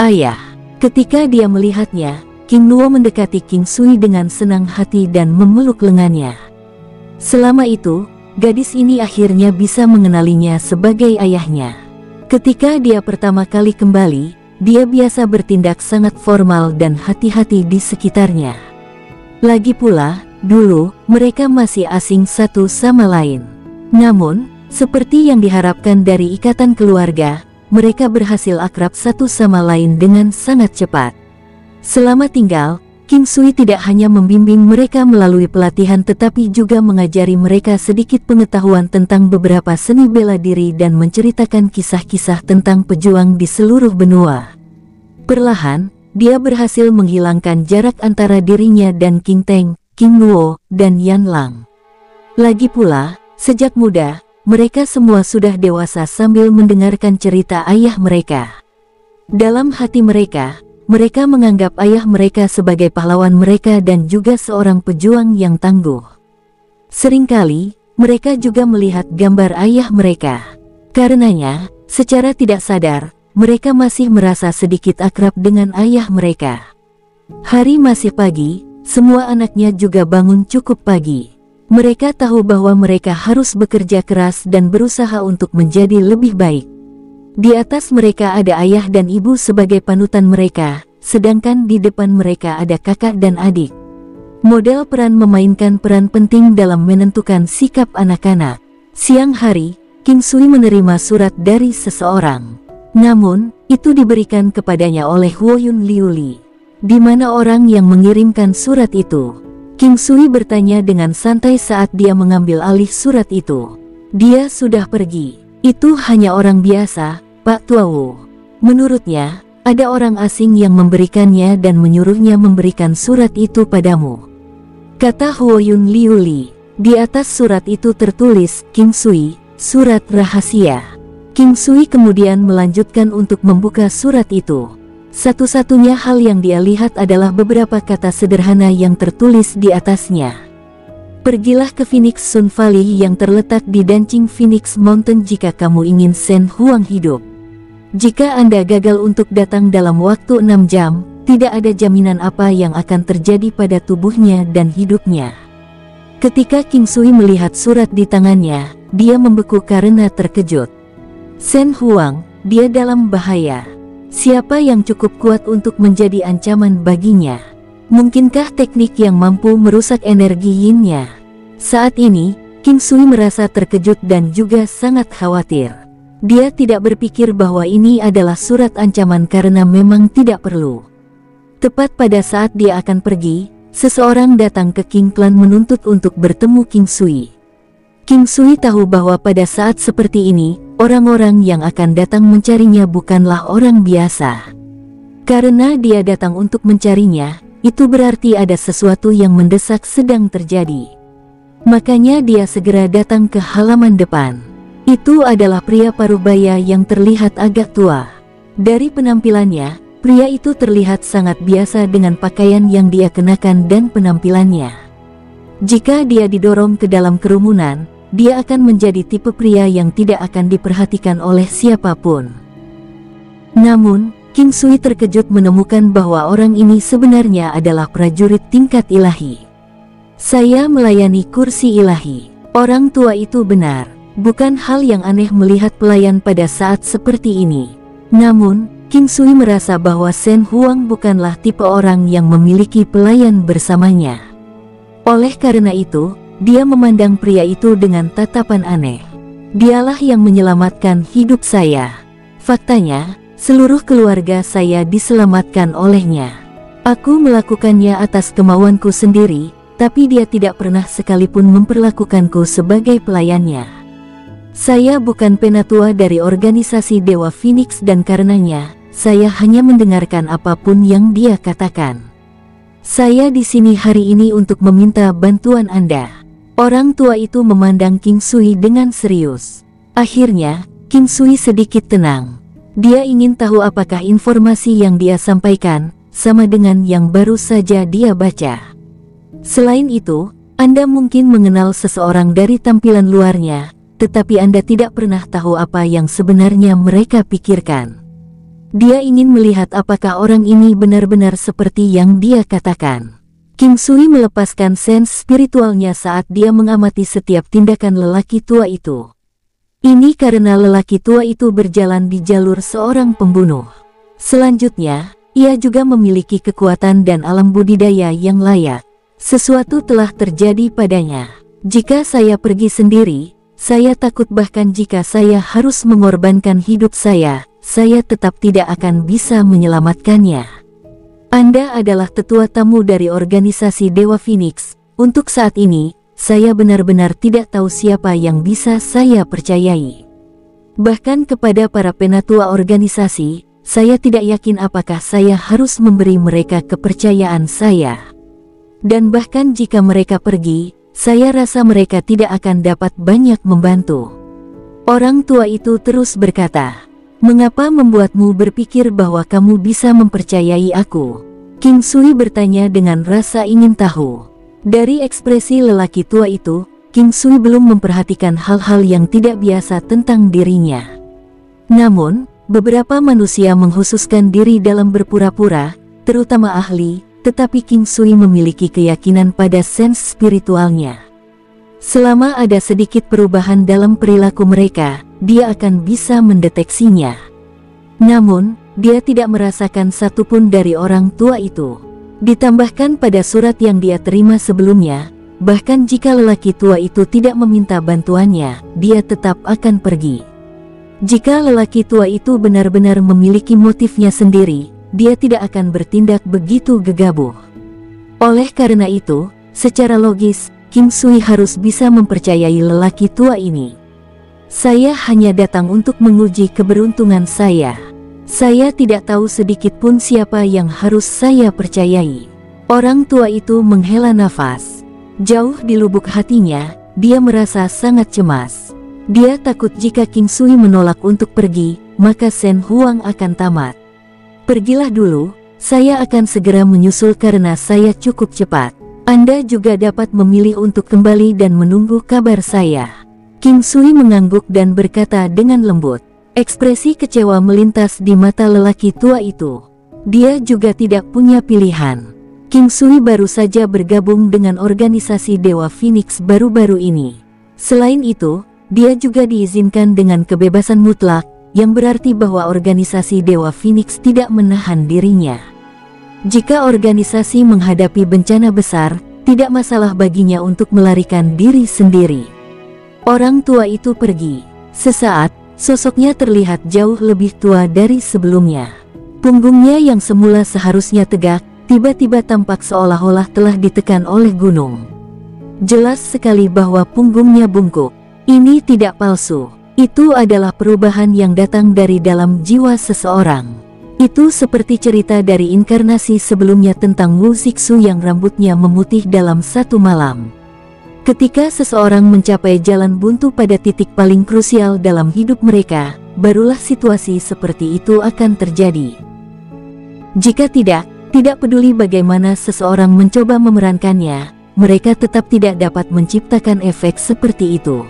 Ayah, ketika dia melihatnya, King Nuo mendekati King Sui dengan senang hati dan memeluk lengannya. Selama itu, gadis ini akhirnya bisa mengenalinya sebagai ayahnya. Ketika dia pertama kali kembali, dia biasa bertindak sangat formal dan hati-hati di sekitarnya. Lagi pula, dulu mereka masih asing satu sama lain. Namun, seperti yang diharapkan dari ikatan keluarga, mereka berhasil akrab satu sama lain dengan sangat cepat. Selama tinggal, King Sui tidak hanya membimbing mereka melalui pelatihan tetapi juga mengajari mereka sedikit pengetahuan tentang beberapa seni bela diri dan menceritakan kisah-kisah tentang pejuang di seluruh benua. Perlahan, dia berhasil menghilangkan jarak antara dirinya dan King Teng, King Nuo, dan Yan Lang. Lagi pula, sejak muda, mereka semua sudah dewasa sambil mendengarkan cerita ayah mereka. Dalam hati mereka Mereka menganggap ayah mereka sebagai pahlawan mereka dan juga seorang pejuang yang tangguh. Seringkali, mereka juga melihat gambar ayah mereka. Karenanya, secara tidak sadar, mereka masih merasa sedikit akrab dengan ayah mereka. Hari masih pagi, semua anaknya juga bangun cukup pagi. Mereka tahu bahwa mereka harus bekerja keras dan berusaha untuk menjadi lebih baik. Di atas mereka ada ayah dan ibu sebagai panutan mereka, sedangkan di depan mereka ada kakak dan adik. Model peran memainkan peran penting dalam menentukan sikap anak-anak. Siang hari, King Sui menerima surat dari seseorang. Namun, itu diberikan kepadanya oleh Huoyun Liuli. Di mana orang yang mengirimkan surat itu? King Sui bertanya dengan santai saat dia mengambil alih surat itu. Dia sudah pergi. Itu hanya orang biasa, Pak Tuawu. Menurutnya, ada orang asing yang memberikannya dan menyuruhnya memberikan surat itu padamu. Kata Huoyun Liuli. Di atas surat itu tertulis, King Sui, surat rahasia. King Sui kemudian melanjutkan untuk membuka surat itu. Satu-satunya hal yang dia lihat adalah beberapa kata sederhana yang tertulis di atasnya. Pergilah ke Phoenix Sun Valley yang terletak di Dancing Phoenix Mountain jika kamu ingin Shen Huang hidup. Jika Anda gagal untuk datang dalam waktu 6 jam, tidak ada jaminan apa yang akan terjadi pada tubuhnya dan hidupnya. Ketika King Sui melihat surat di tangannya, dia membeku karena terkejut. Shen Huang, dia dalam bahaya. Siapa yang cukup kuat untuk menjadi ancaman baginya? Mungkinkah teknik yang mampu merusak energi yin-nya? Saat ini, King Sui merasa terkejut dan juga sangat khawatir. Dia tidak berpikir bahwa ini adalah surat ancaman karena memang tidak perlu. Tepat pada saat dia akan pergi, seseorang datang ke King Clan menuntut untuk bertemu King Sui. King Sui tahu bahwa pada saat seperti ini, orang-orang yang akan datang mencarinya bukanlah orang biasa. Karena dia datang untuk mencarinya, itu berarti ada sesuatu yang mendesak sedang terjadi. Makanya dia segera datang ke halaman depan. Itu adalah pria parubaya yang terlihat agak tua. Dari penampilannya, pria itu terlihat sangat biasa dengan pakaian yang dia kenakan dan penampilannya. Jika dia didorong ke dalam kerumunan, dia akan menjadi tipe pria yang tidak akan diperhatikan oleh siapapun. Namun, King Sui terkejut menemukan bahwa orang ini sebenarnya adalah prajurit tingkat ilahi. Saya melayani kursi ilahi. Orang tua itu benar. Bukan hal yang aneh melihat pelayan pada saat seperti ini. Namun, King Sui merasa bahwa Shen Huang bukanlah tipe orang yang memiliki pelayan bersamanya. Oleh karena itu, dia memandang pria itu dengan tatapan aneh. Dialah yang menyelamatkan hidup saya. Faktanya, seluruh keluarga saya diselamatkan olehnya. Aku melakukannya atas kemauanku sendiri, tapi dia tidak pernah sekalipun memperlakukanku sebagai pelayannya. Saya bukan penatua dari organisasi Dewa Phoenix dan karenanya, saya hanya mendengarkan apapun yang dia katakan. Saya di sini hari ini untuk meminta bantuan Anda. Orang tua itu memandang King Sui dengan serius. Akhirnya, King Sui sedikit tenang. Dia ingin tahu apakah informasi yang dia sampaikan sama dengan yang baru saja dia baca. Selain itu, Anda mungkin mengenal seseorang dari tampilan luarnya, tetapi Anda tidak pernah tahu apa yang sebenarnya mereka pikirkan. Dia ingin melihat apakah orang ini benar-benar seperti yang dia katakan. King Sui melepaskan sense spiritualnya saat dia mengamati setiap tindakan lelaki tua itu. Ini karena lelaki tua itu berjalan di jalur seorang pembunuh. Selanjutnya, ia juga memiliki kekuatan dan alam budidaya yang layak. Sesuatu telah terjadi padanya. Jika saya pergi sendiri, saya takut bahkan jika saya harus mengorbankan hidup saya tetap tidak akan bisa menyelamatkannya. Anda adalah tetua tamu dari organisasi Dewa Phoenix. Untuk saat ini, saya benar-benar tidak tahu siapa yang bisa saya percayai. Bahkan kepada para penatua organisasi, saya tidak yakin apakah saya harus memberi mereka kepercayaan saya. Dan bahkan jika mereka pergi, saya rasa mereka tidak akan dapat banyak membantu. Orang tua itu terus berkata, Mengapa membuatmu berpikir bahwa kamu bisa mempercayai aku? King Sui bertanya dengan rasa ingin tahu. Dari ekspresi lelaki tua itu, King Sui belum memperhatikan hal-hal yang tidak biasa tentang dirinya. Namun, beberapa manusia menghususkan diri dalam berpura-pura, terutama ahli, tetapi King Sui memiliki keyakinan pada sense spiritualnya. Selama ada sedikit perubahan dalam perilaku mereka, dia akan bisa mendeteksinya. Namun, dia tidak merasakan satupun dari orang tua itu. Ditambahkan pada surat yang dia terima sebelumnya, bahkan jika lelaki tua itu tidak meminta bantuannya, dia tetap akan pergi. Jika lelaki tua itu benar-benar memiliki motifnya sendiri, dia tidak akan bertindak begitu gegabah. Oleh karena itu, secara logis, King Sui harus bisa mempercayai lelaki tua ini. Saya hanya datang untuk menguji keberuntungan saya. Saya tidak tahu sedikit pun siapa yang harus saya percayai. Orang tua itu menghela nafas. Jauh di lubuk hatinya, dia merasa sangat cemas. Dia takut jika King Sui menolak untuk pergi, maka Shen Huang akan tamat. Pergilah dulu, saya akan segera menyusul karena saya cukup cepat. Anda juga dapat memilih untuk kembali dan menunggu kabar saya. King Sui mengangguk dan berkata dengan lembut. Ekspresi kecewa melintas di mata lelaki tua itu. Dia juga tidak punya pilihan. King Sui baru saja bergabung dengan organisasi Dewa Phoenix baru-baru ini. Selain itu, dia juga diizinkan dengan kebebasan mutlak, yang berarti bahwa organisasi Dewa Phoenix tidak menahan dirinya. Jika organisasi menghadapi bencana besar, tidak masalah baginya untuk melarikan diri sendiri. Orang tua itu pergi. Sesaat, sosoknya terlihat jauh lebih tua dari sebelumnya. Punggungnya yang semula seharusnya tegak, tiba-tiba tampak seolah-olah telah ditekan oleh gunung. Jelas sekali bahwa punggungnya bungkuk. Ini tidak palsu. Itu adalah perubahan yang datang dari dalam jiwa seseorang. Itu seperti cerita dari inkarnasi sebelumnya tentang Wu Zixu yang rambutnya memutih dalam satu malam. Ketika seseorang mencapai jalan buntu pada titik paling krusial dalam hidup mereka, barulah situasi seperti itu akan terjadi. Jika tidak peduli bagaimana seseorang mencoba memerankannya, mereka tetap tidak dapat menciptakan efek seperti itu.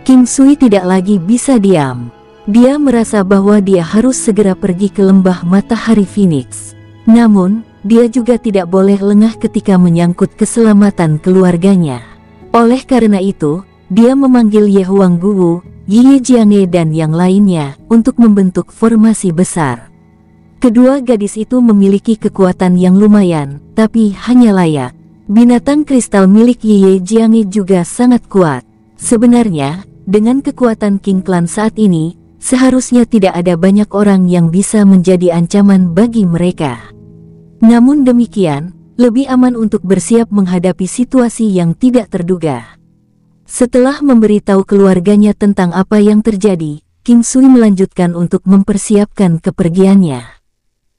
King Sui tidak lagi bisa diam. Dia merasa bahwa dia harus segera pergi ke lembah matahari Phoenix. Namun, dia juga tidak boleh lengah ketika menyangkut keselamatan keluarganya. Oleh karena itu, dia memanggil Ye Huangguwu, Ye Jianghe dan yang lainnya untuk membentuk formasi besar. Kedua gadis itu memiliki kekuatan yang lumayan, tapi hanya layak. Binatang kristal milik Ye Jianghe juga sangat kuat. Sebenarnya, dengan kekuatan King Clan saat ini, seharusnya tidak ada banyak orang yang bisa menjadi ancaman bagi mereka. Namun demikian, lebih aman untuk bersiap menghadapi situasi yang tidak terduga. Setelah memberitahu keluarganya tentang apa yang terjadi, King Sui melanjutkan untuk mempersiapkan kepergiannya.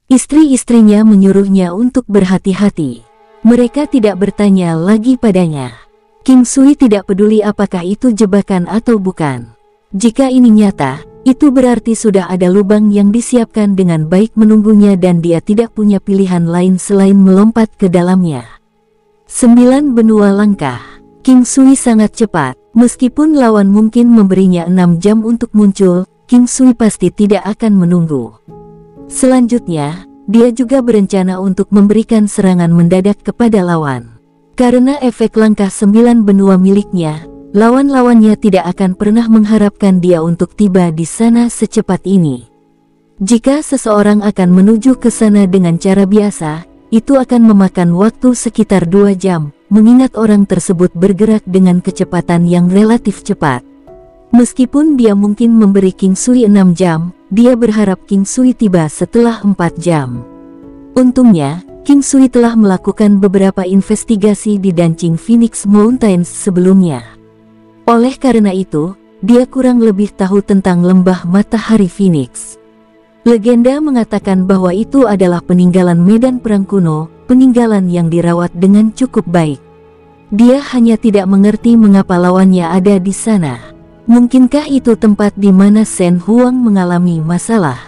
Istri-istrinya menyuruhnya untuk berhati-hati. Mereka tidak bertanya lagi padanya. King Sui tidak peduli apakah itu jebakan atau bukan. Jika ini nyata, itu berarti sudah ada lubang yang disiapkan dengan baik menunggunya dan dia tidak punya pilihan lain selain melompat ke dalamnya. 9 benua langkah. King Sui sangat cepat. Meskipun lawan mungkin memberinya 6 jam untuk muncul, King Sui pasti tidak akan menunggu. Selanjutnya, dia juga berencana untuk memberikan serangan mendadak kepada lawan. Karena efek langkah 9 benua miliknya, lawan-lawannya tidak akan pernah mengharapkan dia untuk tiba di sana secepat ini. Jika seseorang akan menuju ke sana dengan cara biasa, itu akan memakan waktu sekitar 2 jam, mengingat orang tersebut bergerak dengan kecepatan yang relatif cepat. Meskipun dia mungkin memberi King Sui 6 jam, dia berharap King Sui tiba setelah 4 jam. Untungnya, King Sui telah melakukan beberapa investigasi di Dancing Phoenix Mountains sebelumnya. Oleh karena itu, dia kurang lebih tahu tentang lembah matahari Phoenix. Legenda mengatakan bahwa itu adalah peninggalan medan perang kuno, peninggalan yang dirawat dengan cukup baik. Dia hanya tidak mengerti mengapa lawannya ada di sana. Mungkinkah itu tempat di mana Shen Huang mengalami masalah?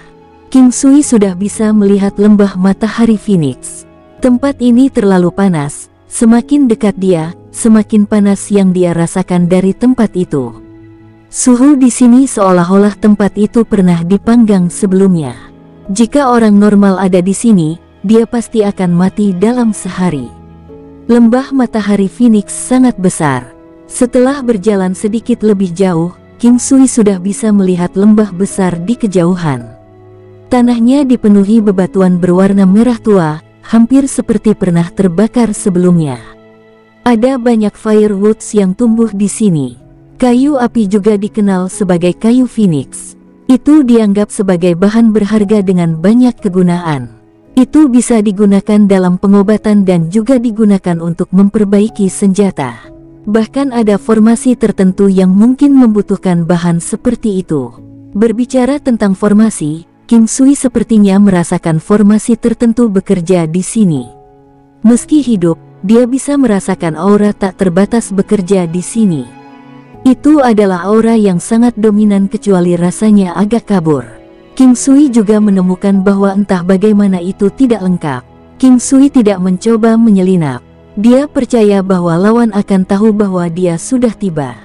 King Sui sudah bisa melihat lembah matahari Phoenix. Tempat ini terlalu panas, semakin dekat dia, semakin panas yang dia rasakan dari tempat itu. Suhu di sini seolah-olah tempat itu pernah dipanggang sebelumnya. Jika orang normal ada di sini, dia pasti akan mati dalam sehari. Lembah matahari Phoenix sangat besar. Setelah berjalan sedikit lebih jauh, King Sui sudah bisa melihat lembah besar di kejauhan. Tanahnya dipenuhi bebatuan berwarna merah tua, hampir seperti pernah terbakar sebelumnya. Ada banyak firewoods yang tumbuh di sini. Kayu api juga dikenal sebagai kayu Phoenix. Itu dianggap sebagai bahan berharga dengan banyak kegunaan. Itu bisa digunakan dalam pengobatan dan juga digunakan untuk memperbaiki senjata. Bahkan ada formasi tertentu yang mungkin membutuhkan bahan seperti itu. Berbicara tentang formasi, King Sui sepertinya merasakan formasi tertentu bekerja di sini. Meski hidup, dia bisa merasakan aura tak terbatas bekerja di sini. Itu adalah aura yang sangat dominan kecuali rasanya agak kabur. King Sui juga menemukan bahwa entah bagaimana itu tidak lengkap. King Sui tidak mencoba menyelinap. Dia percaya bahwa lawan akan tahu bahwa dia sudah tiba.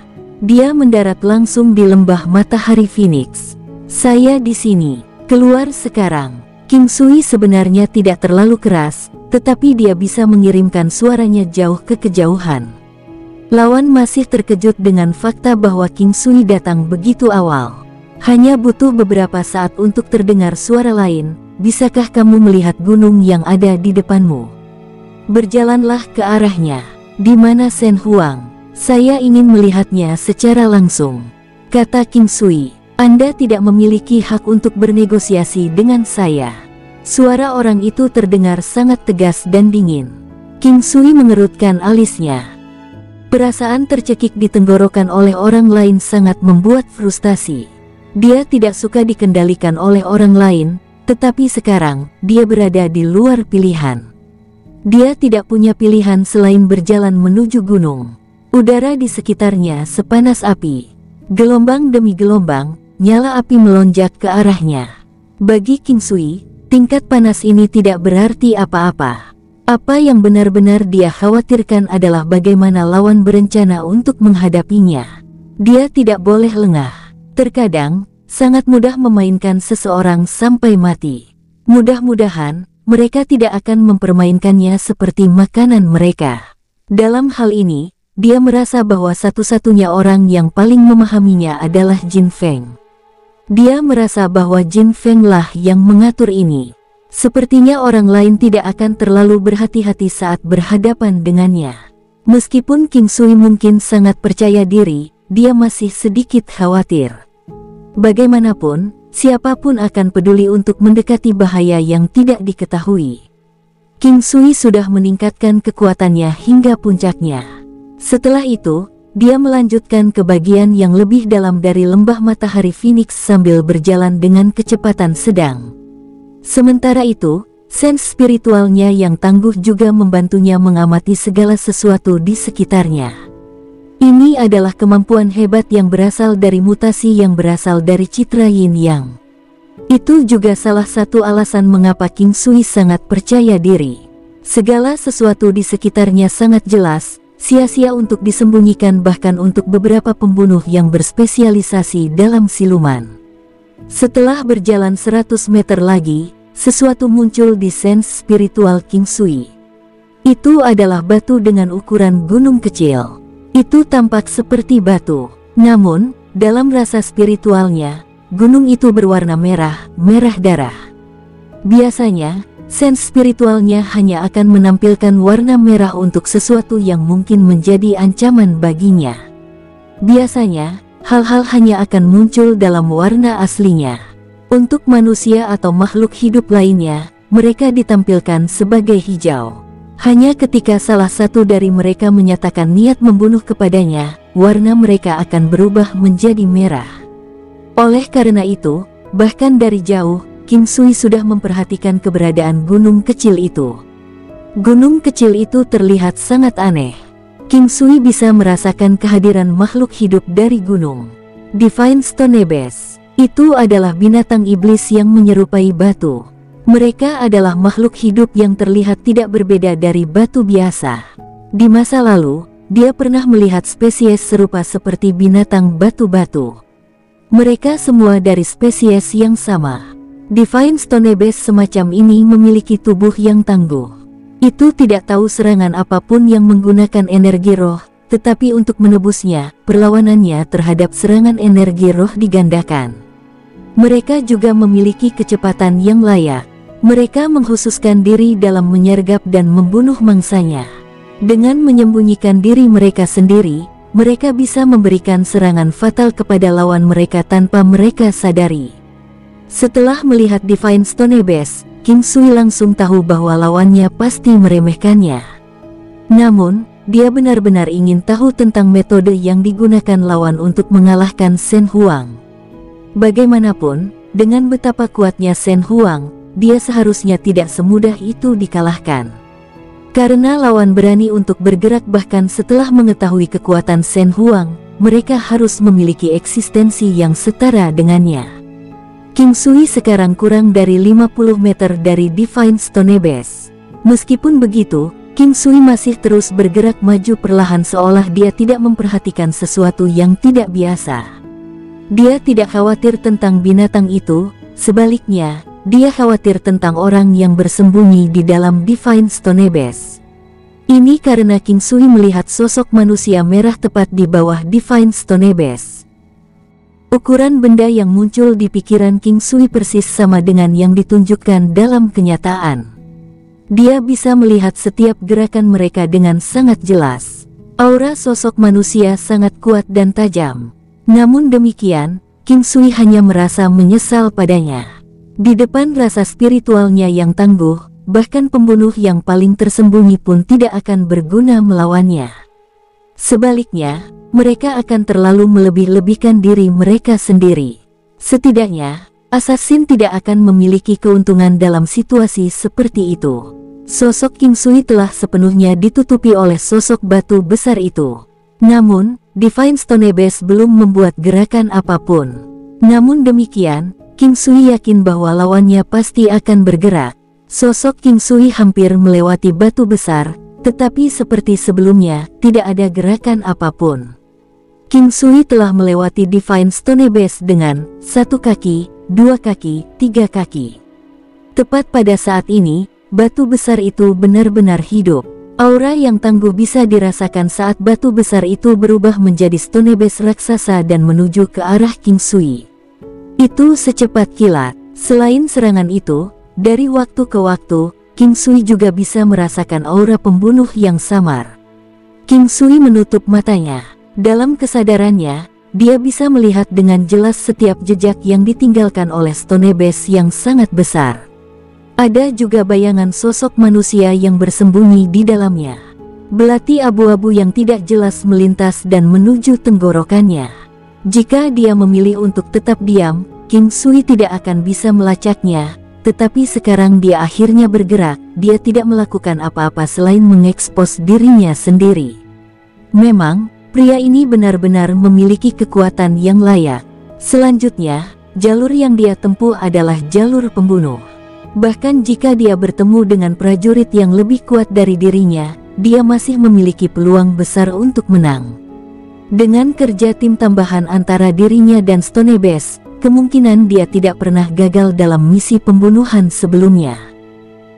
Dia mendarat langsung di lembah matahari Phoenix. Saya di sini. Keluar sekarang. King Sui sebenarnya tidak terlalu keras, tetapi dia bisa mengirimkan suaranya jauh ke kejauhan. Lawan masih terkejut dengan fakta bahwa King Sui datang begitu awal. Hanya butuh beberapa saat untuk terdengar suara lain. Bisakah kamu melihat gunung yang ada di depanmu? Berjalanlah ke arahnya. Di mana Shen Huang? Saya ingin melihatnya secara langsung, kata King Sui. Anda tidak memiliki hak untuk bernegosiasi dengan saya. Suara orang itu terdengar sangat tegas dan dingin. King Sui mengerutkan alisnya. Perasaan tercekik di tenggorokan oleh orang lain sangat membuat frustasi. Dia tidak suka dikendalikan oleh orang lain, tetapi sekarang dia berada di luar pilihan. Dia tidak punya pilihan selain berjalan menuju gunung. Udara di sekitarnya sepanas api. Gelombang demi gelombang, nyala api melonjak ke arahnya. Bagi King Sui, tingkat panas ini tidak berarti apa-apa. Apa yang benar-benar dia khawatirkan adalah bagaimana lawan berencana untuk menghadapinya. Dia tidak boleh lengah. Terkadang, sangat mudah memainkan seseorang sampai mati. Mudah-mudahan, mereka tidak akan mempermainkannya seperti makanan mereka. Dalam hal ini, dia merasa bahwa satu-satunya orang yang paling memahaminya adalah Jin Feng. Dia merasa bahwa Jin Feng lah yang mengatur ini. Sepertinya orang lain tidak akan terlalu berhati-hati saat berhadapan dengannya. Meskipun King Sui mungkin sangat percaya diri, dia masih sedikit khawatir. Bagaimanapun, siapapun akan peduli untuk mendekati bahaya yang tidak diketahui. King Sui sudah meningkatkan kekuatannya hingga puncaknya. Setelah itu, dia melanjutkan ke bagian yang lebih dalam dari lembah matahari Phoenix sambil berjalan dengan kecepatan sedang. Sementara itu, sense spiritualnya yang tangguh juga membantunya mengamati segala sesuatu di sekitarnya. Ini adalah kemampuan hebat yang berasal dari mutasi yang berasal dari citra Yin Yang. Itu juga salah satu alasan mengapa King Sui sangat percaya diri. Segala sesuatu di sekitarnya sangat jelas, sia-sia untuk disembunyikan bahkan untuk beberapa pembunuh yang berspesialisasi dalam siluman. Setelah berjalan 100 meter lagi, sesuatu muncul di sense spiritual King Sui. Itu adalah batu dengan ukuran gunung kecil. Itu tampak seperti batu, namun, dalam rasa spiritualnya, gunung itu berwarna merah, merah darah. Biasanya, sense spiritualnya hanya akan menampilkan warna merah untuk sesuatu yang mungkin menjadi ancaman baginya. Biasanya, hal-hal hanya akan muncul dalam warna aslinya. Untuk manusia atau makhluk hidup lainnya, mereka ditampilkan sebagai hijau. Hanya ketika salah satu dari mereka menyatakan niat membunuh kepadanya, warna mereka akan berubah menjadi merah. Oleh karena itu, bahkan dari jauh, King Sui sudah memperhatikan keberadaan gunung kecil itu. Gunung kecil itu terlihat sangat aneh. King Sui bisa merasakan kehadiran makhluk hidup dari gunung. Divine Stonebes itu adalah binatang iblis yang menyerupai batu. Mereka adalah makhluk hidup yang terlihat tidak berbeda dari batu biasa. Di masa lalu, dia pernah melihat spesies serupa seperti binatang batu-batu. Mereka semua dari spesies yang sama. Divine Stonebes semacam ini memiliki tubuh yang tangguh. Itu tidak tahu serangan apapun yang menggunakan energi roh, tetapi untuk menebusnya, perlawanannya terhadap serangan energi roh digandakan. Mereka juga memiliki kecepatan yang layak. Mereka mengkhususkan diri dalam menyergap dan membunuh mangsanya. Dengan menyembunyikan diri mereka sendiri, mereka bisa memberikan serangan fatal kepada lawan mereka tanpa mereka sadari. Setelah melihat Divine Stonebes, King Sui langsung tahu bahwa lawannya pasti meremehkannya. Namun, dia benar-benar ingin tahu tentang metode yang digunakan lawan untuk mengalahkan Shen Huang. Bagaimanapun, dengan betapa kuatnya Shen Huang, dia seharusnya tidak semudah itu dikalahkan. Karena lawan berani untuk bergerak bahkan setelah mengetahui kekuatan Shen Huang, mereka harus memiliki eksistensi yang setara dengannya. King Sui sekarang kurang dari 50 meter dari Divine Stonebes. Meskipun begitu, King Sui masih terus bergerak maju perlahan seolah dia tidak memperhatikan sesuatu yang tidak biasa. Dia tidak khawatir tentang binatang itu, sebaliknya, dia khawatir tentang orang yang bersembunyi di dalam Divine Stonebes. Ini karena King Sui melihat sosok manusia merah tepat di bawah Divine Stonebes. Ukuran benda yang muncul di pikiran King Sui persis sama dengan yang ditunjukkan dalam kenyataan. Dia bisa melihat setiap gerakan mereka dengan sangat jelas. Aura sosok manusia sangat kuat dan tajam. Namun demikian, King Sui hanya merasa menyesal padanya. Di depan rasa spiritualnya yang tangguh, bahkan pembunuh yang paling tersembunyi pun tidak akan berguna melawannya. Sebaliknya, mereka akan terlalu melebih-lebihkan diri mereka sendiri. Setidaknya, assassin tidak akan memiliki keuntungan dalam situasi seperti itu. Sosok King Sui telah sepenuhnya ditutupi oleh sosok batu besar itu. Namun, Divine Stonebes belum membuat gerakan apapun. Namun demikian, King Sui yakin bahwa lawannya pasti akan bergerak. Sosok King Sui hampir melewati batu besar, tetapi seperti sebelumnya, tidak ada gerakan apapun. King Sui telah melewati Divine Stonebes dengan 1 kaki, 2 kaki, 3 kaki. Tepat pada saat ini, batu besar itu benar-benar hidup. Aura yang tangguh bisa dirasakan saat batu besar itu berubah menjadi Stonebes raksasa dan menuju ke arah King Sui. Itu secepat kilat. Selain serangan itu, dari waktu ke waktu, King Sui juga bisa merasakan aura pembunuh yang samar. King Sui menutup matanya. Dalam kesadarannya, dia bisa melihat dengan jelas setiap jejak yang ditinggalkan oleh Stonebes yang sangat besar. Ada juga bayangan sosok manusia yang bersembunyi di dalamnya. Belati abu-abu yang tidak jelas melintas dan menuju tenggorokannya. Jika dia memilih untuk tetap diam, King Sui tidak akan bisa melacaknya, tetapi sekarang dia akhirnya bergerak. Dia tidak melakukan apa-apa selain mengekspos dirinya sendiri. Memang, pria ini benar-benar memiliki kekuatan yang layak. Selanjutnya, jalur yang dia tempuh adalah jalur pembunuh. Bahkan jika dia bertemu dengan prajurit yang lebih kuat dari dirinya, dia masih memiliki peluang besar untuk menang. Dengan kerja tim tambahan antara dirinya dan Stonebes, kemungkinan dia tidak pernah gagal dalam misi pembunuhan sebelumnya.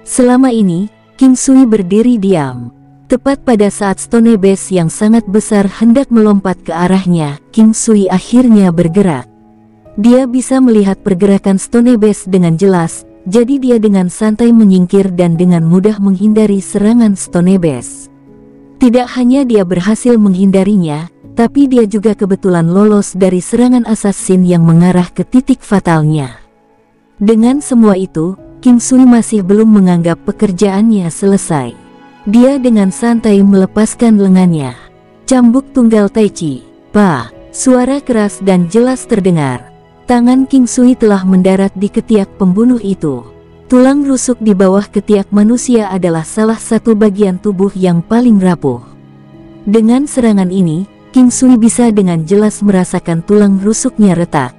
Selama ini, King Sui berdiri diam. Tepat pada saat Stonebes yang sangat besar hendak melompat ke arahnya, King Sui akhirnya bergerak. Dia bisa melihat pergerakan Stonebes dengan jelas, jadi dia dengan santai menyingkir dan dengan mudah menghindari serangan Stonebes. Tidak hanya dia berhasil menghindarinya, tapi dia juga kebetulan lolos dari serangan assassin yang mengarah ke titik fatalnya. Dengan semua itu, King Sui masih belum menganggap pekerjaannya selesai. Dia dengan santai melepaskan lengannya. Cambuk tunggal Tai Chi. Pa! Suara keras dan jelas terdengar. Tangan King Sui telah mendarat di ketiak pembunuh itu. Tulang rusuk di bawah ketiak manusia adalah salah satu bagian tubuh yang paling rapuh. Dengan serangan ini, King Sui bisa dengan jelas merasakan tulang rusuknya retak.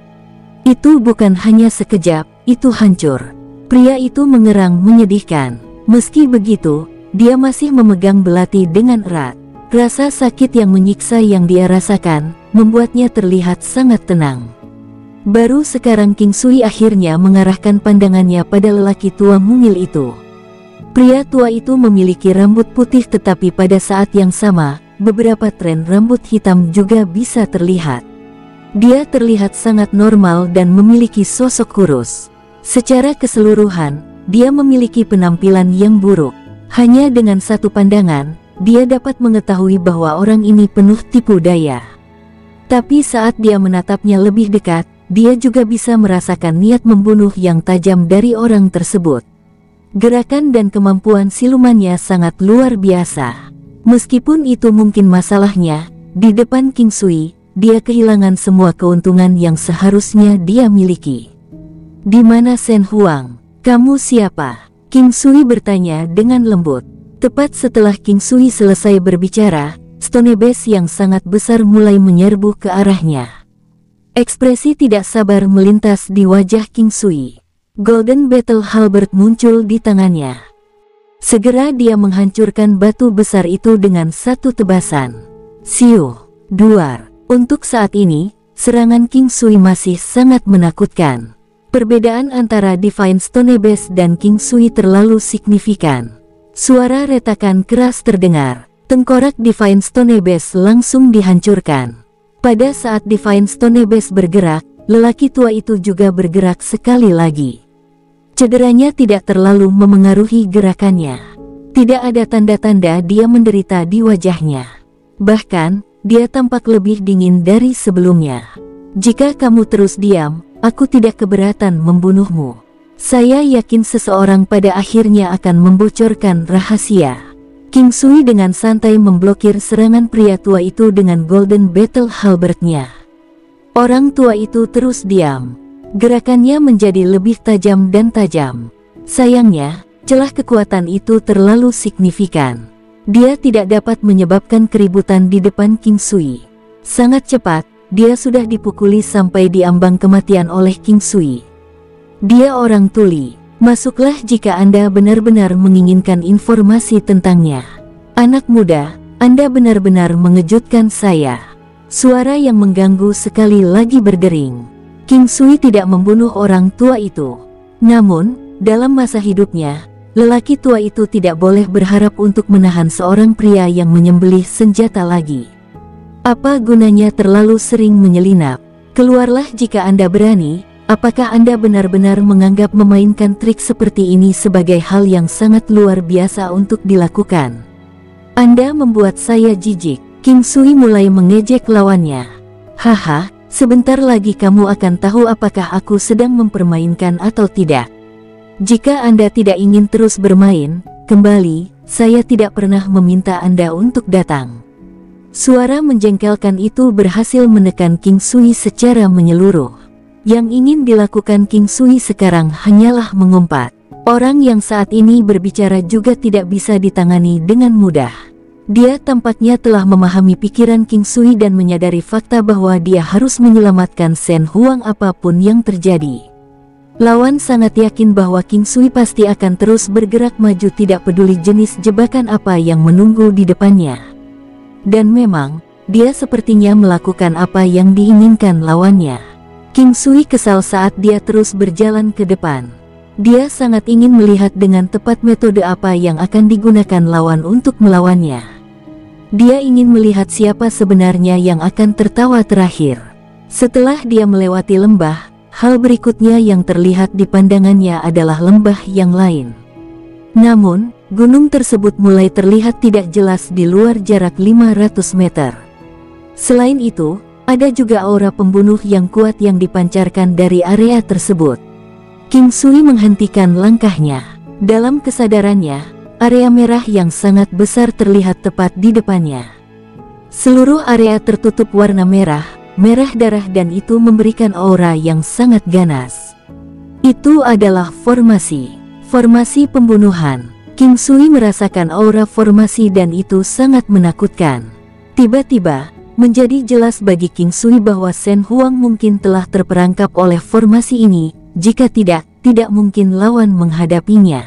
Itu bukan hanya sekejap, itu hancur. Pria itu mengerang menyedihkan. Meski begitu, dia masih memegang belati dengan erat. Rasa sakit yang menyiksa yang dia rasakan, membuatnya terlihat sangat tenang. Baru sekarang King Sui akhirnya mengarahkan pandangannya pada lelaki tua mungil itu. Pria tua itu memiliki rambut putih tetapi pada saat yang sama, beberapa tren rambut hitam juga bisa terlihat. Dia terlihat sangat normal dan memiliki sosok kurus. Secara keseluruhan, dia memiliki penampilan yang buruk. Hanya dengan satu pandangan, dia dapat mengetahui bahwa orang ini penuh tipu daya. Tapi saat dia menatapnya lebih dekat, dia juga bisa merasakan niat membunuh yang tajam dari orang tersebut. Gerakan dan kemampuan silumannya sangat luar biasa. Meskipun itu mungkin masalahnya, di depan King Sui, dia kehilangan semua keuntungan yang seharusnya dia miliki. "Di mana Shen Huang? Kamu siapa?" King Sui bertanya dengan lembut. Tepat setelah King Sui selesai berbicara, Stonebase yang sangat besar mulai menyerbu ke arahnya. Ekspresi tidak sabar melintas di wajah King Sui. Golden Battle Halberd muncul di tangannya. Segera dia menghancurkan batu besar itu dengan satu tebasan. Siu, duar. Untuk saat ini, serangan King Sui masih sangat menakutkan. Perbedaan antara Divine Stonebase dan King Sui terlalu signifikan. Suara retakan keras terdengar. Tengkorak Divine Stonebase langsung dihancurkan. Pada saat Divine Stonebase bergerak, lelaki tua itu juga bergerak sekali lagi. Cederanya tidak terlalu memengaruhi gerakannya. Tidak ada tanda-tanda dia menderita di wajahnya. Bahkan, dia tampak lebih dingin dari sebelumnya. "Jika kamu terus diam, aku tidak keberatan membunuhmu. Saya yakin seseorang pada akhirnya akan membocorkan rahasia." King Sui dengan santai memblokir serangan pria tua itu dengan Golden Battle Halberdnya. Orang tua itu terus diam. Gerakannya menjadi lebih tajam dan tajam. Sayangnya, celah kekuatan itu terlalu signifikan. Dia tidak dapat menyebabkan keributan di depan King Sui. Sangat cepat, dia sudah dipukuli sampai di ambang kematian oleh King Sui. "Dia orang tuli. Masuklah jika Anda benar-benar menginginkan informasi tentangnya." "Anak muda, Anda benar-benar mengejutkan saya." Suara yang mengganggu sekali lagi berdering. King Sui tidak membunuh orang tua itu. Namun, dalam masa hidupnya, lelaki tua itu tidak boleh berharap untuk menahan seorang pria yang menyembelih senjata lagi. "Apa gunanya terlalu sering menyelinap? Keluarlah jika Anda berani." Apakah Anda benar-benar menganggap memainkan trik seperti ini sebagai hal yang sangat luar biasa untuk dilakukan? Anda membuat saya jijik. King Sui mulai mengejek lawannya. "Haha, sebentar lagi kamu akan tahu apakah aku sedang mempermainkan atau tidak. Jika Anda tidak ingin terus bermain, kembali, saya tidak pernah meminta Anda untuk datang." Suara menjengkelkan itu berhasil menekan King Sui secara menyeluruh. Yang ingin dilakukan King Sui sekarang hanyalah mengumpat. Orang yang saat ini berbicara juga tidak bisa ditangani dengan mudah. Dia tampaknya telah memahami pikiran King Sui dan menyadari fakta bahwa dia harus menyelamatkan Shen Huang apapun yang terjadi. Lawan sangat yakin bahwa King Sui pasti akan terus bergerak maju tidak peduli jenis jebakan apa yang menunggu di depannya. Dan memang, dia sepertinya melakukan apa yang diinginkan lawannya. King Sui kesal saat dia terus berjalan ke depan. Dia sangat ingin melihat dengan tepat metode apa yang akan digunakan lawan untuk melawannya. Dia ingin melihat siapa sebenarnya yang akan tertawa terakhir. Setelah dia melewati lembah, hal berikutnya yang terlihat di pandangannya adalah lembah yang lain. Namun, gunung tersebut mulai terlihat tidak jelas di luar jarak 500 meter. Selain itu, ada juga aura pembunuh yang kuat yang dipancarkan dari area tersebut. King Sui menghentikan langkahnya. Dalam kesadarannya, area merah yang sangat besar terlihat tepat di depannya. Seluruh area tertutup warna merah, merah darah dan itu memberikan aura yang sangat ganas. Itu adalah formasi pembunuhan. King Sui merasakan aura formasi dan itu sangat menakutkan. Tiba-tiba, menjadi jelas bagi King Sui bahwa Shen Huang mungkin telah terperangkap oleh formasi ini. Jika tidak mungkin lawan menghadapinya.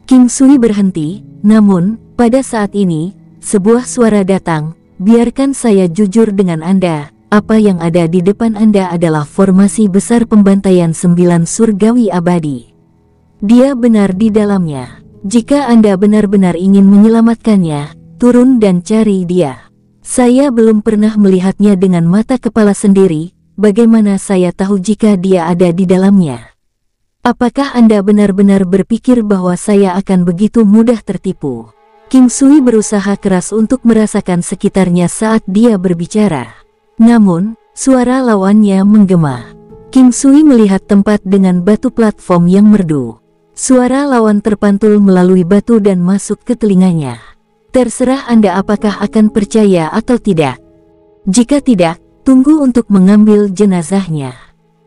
King Sui berhenti, namun, pada saat ini, sebuah suara datang, biarkan saya jujur dengan Anda, apa yang ada di depan Anda adalah formasi besar pembantaian 9 surgawi abadi. Dia benar di dalamnya. Jika Anda benar-benar ingin menyelamatkannya, turun dan cari dia. Saya belum pernah melihatnya dengan mata kepala sendiri, bagaimana saya tahu jika dia ada di dalamnya? Apakah Anda benar-benar berpikir bahwa saya akan begitu mudah tertipu? King Sui berusaha keras untuk merasakan sekitarnya saat dia berbicara. Namun, suara lawannya menggema. King Sui melihat tempat dengan batu platform yang merdu. Suara lawan terpantul melalui batu dan masuk ke telinganya. Terserah Anda apakah akan percaya atau tidak. Jika tidak, tunggu untuk mengambil jenazahnya.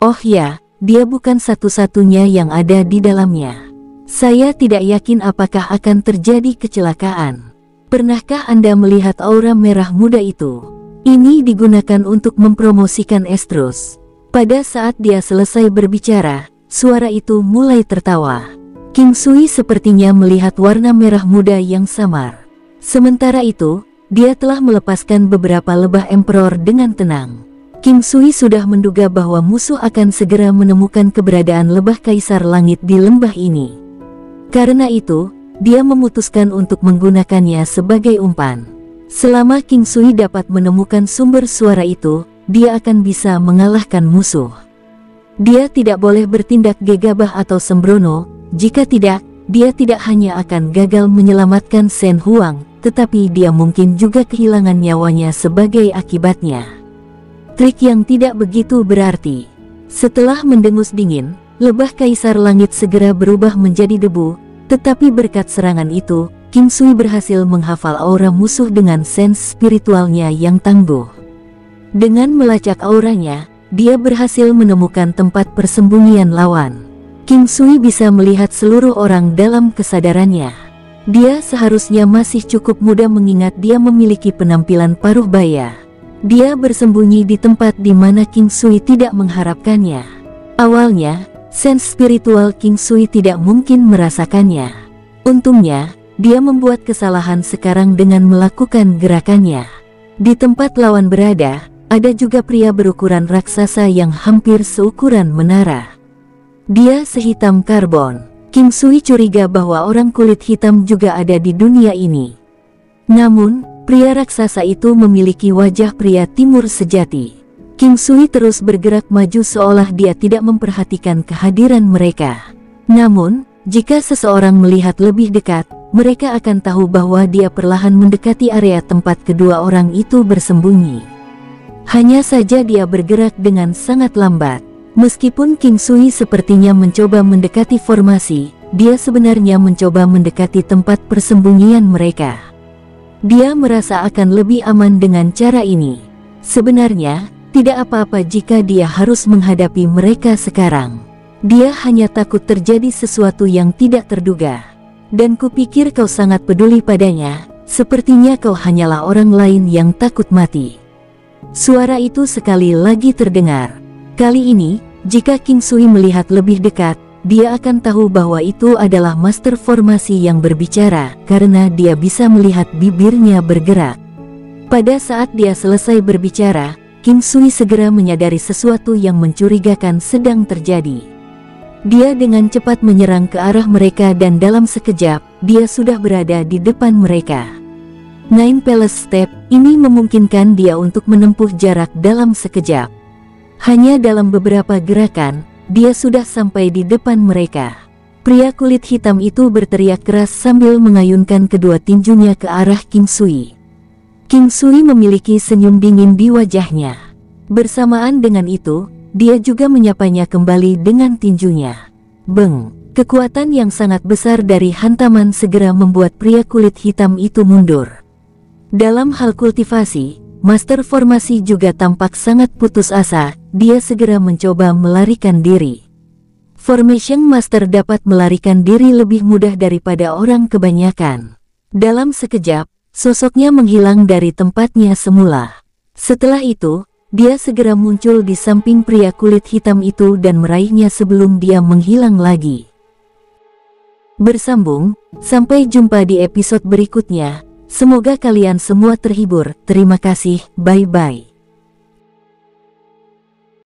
Oh ya, dia bukan satu-satunya yang ada di dalamnya. Saya tidak yakin apakah akan terjadi kecelakaan. Pernahkah Anda melihat aura merah muda itu? Ini digunakan untuk mempromosikan Estrus. Pada saat dia selesai berbicara, suara itu mulai tertawa. King Sui sepertinya melihat warna merah muda yang samar. Sementara itu, dia telah melepaskan beberapa lebah Emperor dengan tenang. King Sui sudah menduga bahwa musuh akan segera menemukan keberadaan lebah Kaisar Langit di lembah ini. Karena itu, dia memutuskan untuk menggunakannya sebagai umpan. Selama King Sui dapat menemukan sumber suara itu, dia akan bisa mengalahkan musuh. Dia tidak boleh bertindak gegabah atau sembrono, jika tidak, dia tidak hanya akan gagal menyelamatkan Shen Huang, tetapi dia mungkin juga kehilangan nyawanya sebagai akibatnya. Trik yang tidak begitu berarti. Setelah mendengus dingin, lebah Kaisar Langit segera berubah menjadi debu, tetapi berkat serangan itu, King Sui berhasil menghafal aura musuh dengan sense spiritualnya yang tangguh. Dengan melacak auranya, dia berhasil menemukan tempat persembunyian lawan. King Sui bisa melihat seluruh orang dalam kesadarannya. Dia seharusnya masih cukup muda mengingat dia memiliki penampilan paruh baya. Dia bersembunyi di tempat di mana King Sui tidak mengharapkannya. Awalnya, sense spiritual King Sui tidak mungkin merasakannya. Untungnya, dia membuat kesalahan sekarang dengan melakukan gerakannya. Di tempat lawan berada, ada juga pria berukuran raksasa yang hampir seukuran menara. Dia sehitam karbon. King Sui curiga bahwa orang kulit hitam juga ada di dunia ini. Namun, pria raksasa itu memiliki wajah pria timur sejati. King Sui terus bergerak maju seolah dia tidak memperhatikan kehadiran mereka. Namun, jika seseorang melihat lebih dekat, mereka akan tahu bahwa dia perlahan mendekati area tempat kedua orang itu bersembunyi. Hanya saja dia bergerak dengan sangat lambat. Meskipun King Sui sepertinya mencoba mendekati formasi, dia sebenarnya mencoba mendekati tempat persembunyian mereka. Dia merasa akan lebih aman dengan cara ini. Sebenarnya, tidak apa-apa jika dia harus menghadapi mereka sekarang. Dia hanya takut terjadi sesuatu yang tidak terduga. Dan kupikir kau sangat peduli padanya, sepertinya kau hanyalah orang lain yang takut mati. Suara itu sekali lagi terdengar. Kali ini, jika King Sui melihat lebih dekat, dia akan tahu bahwa itu adalah master formasi yang berbicara, karena dia bisa melihat bibirnya bergerak. Pada saat dia selesai berbicara, King Sui segera menyadari sesuatu yang mencurigakan sedang terjadi. Dia dengan cepat menyerang ke arah mereka dan dalam sekejap, dia sudah berada di depan mereka. Nine Palace Step ini memungkinkan dia untuk menempuh jarak dalam sekejap. Hanya dalam beberapa gerakan, dia sudah sampai di depan mereka. Pria kulit hitam itu berteriak keras sambil mengayunkan kedua tinjunya ke arah King Sui. King Sui memiliki senyum dingin di wajahnya. Bersamaan dengan itu, dia juga menyapanya kembali dengan tinjunya. Beng! Kekuatan yang sangat besar dari hantaman segera membuat pria kulit hitam itu mundur. Dalam hal kultivasi, Master Formasi juga tampak sangat putus asa, dia segera mencoba melarikan diri. Formation Master dapat melarikan diri lebih mudah daripada orang kebanyakan. Dalam sekejap, sosoknya menghilang dari tempatnya semula. Setelah itu, dia segera muncul di samping pria kulit hitam itu dan meraihnya sebelum dia menghilang lagi. Bersambung, sampai jumpa di episode berikutnya. Semoga kalian semua terhibur. Terima kasih, bye-bye.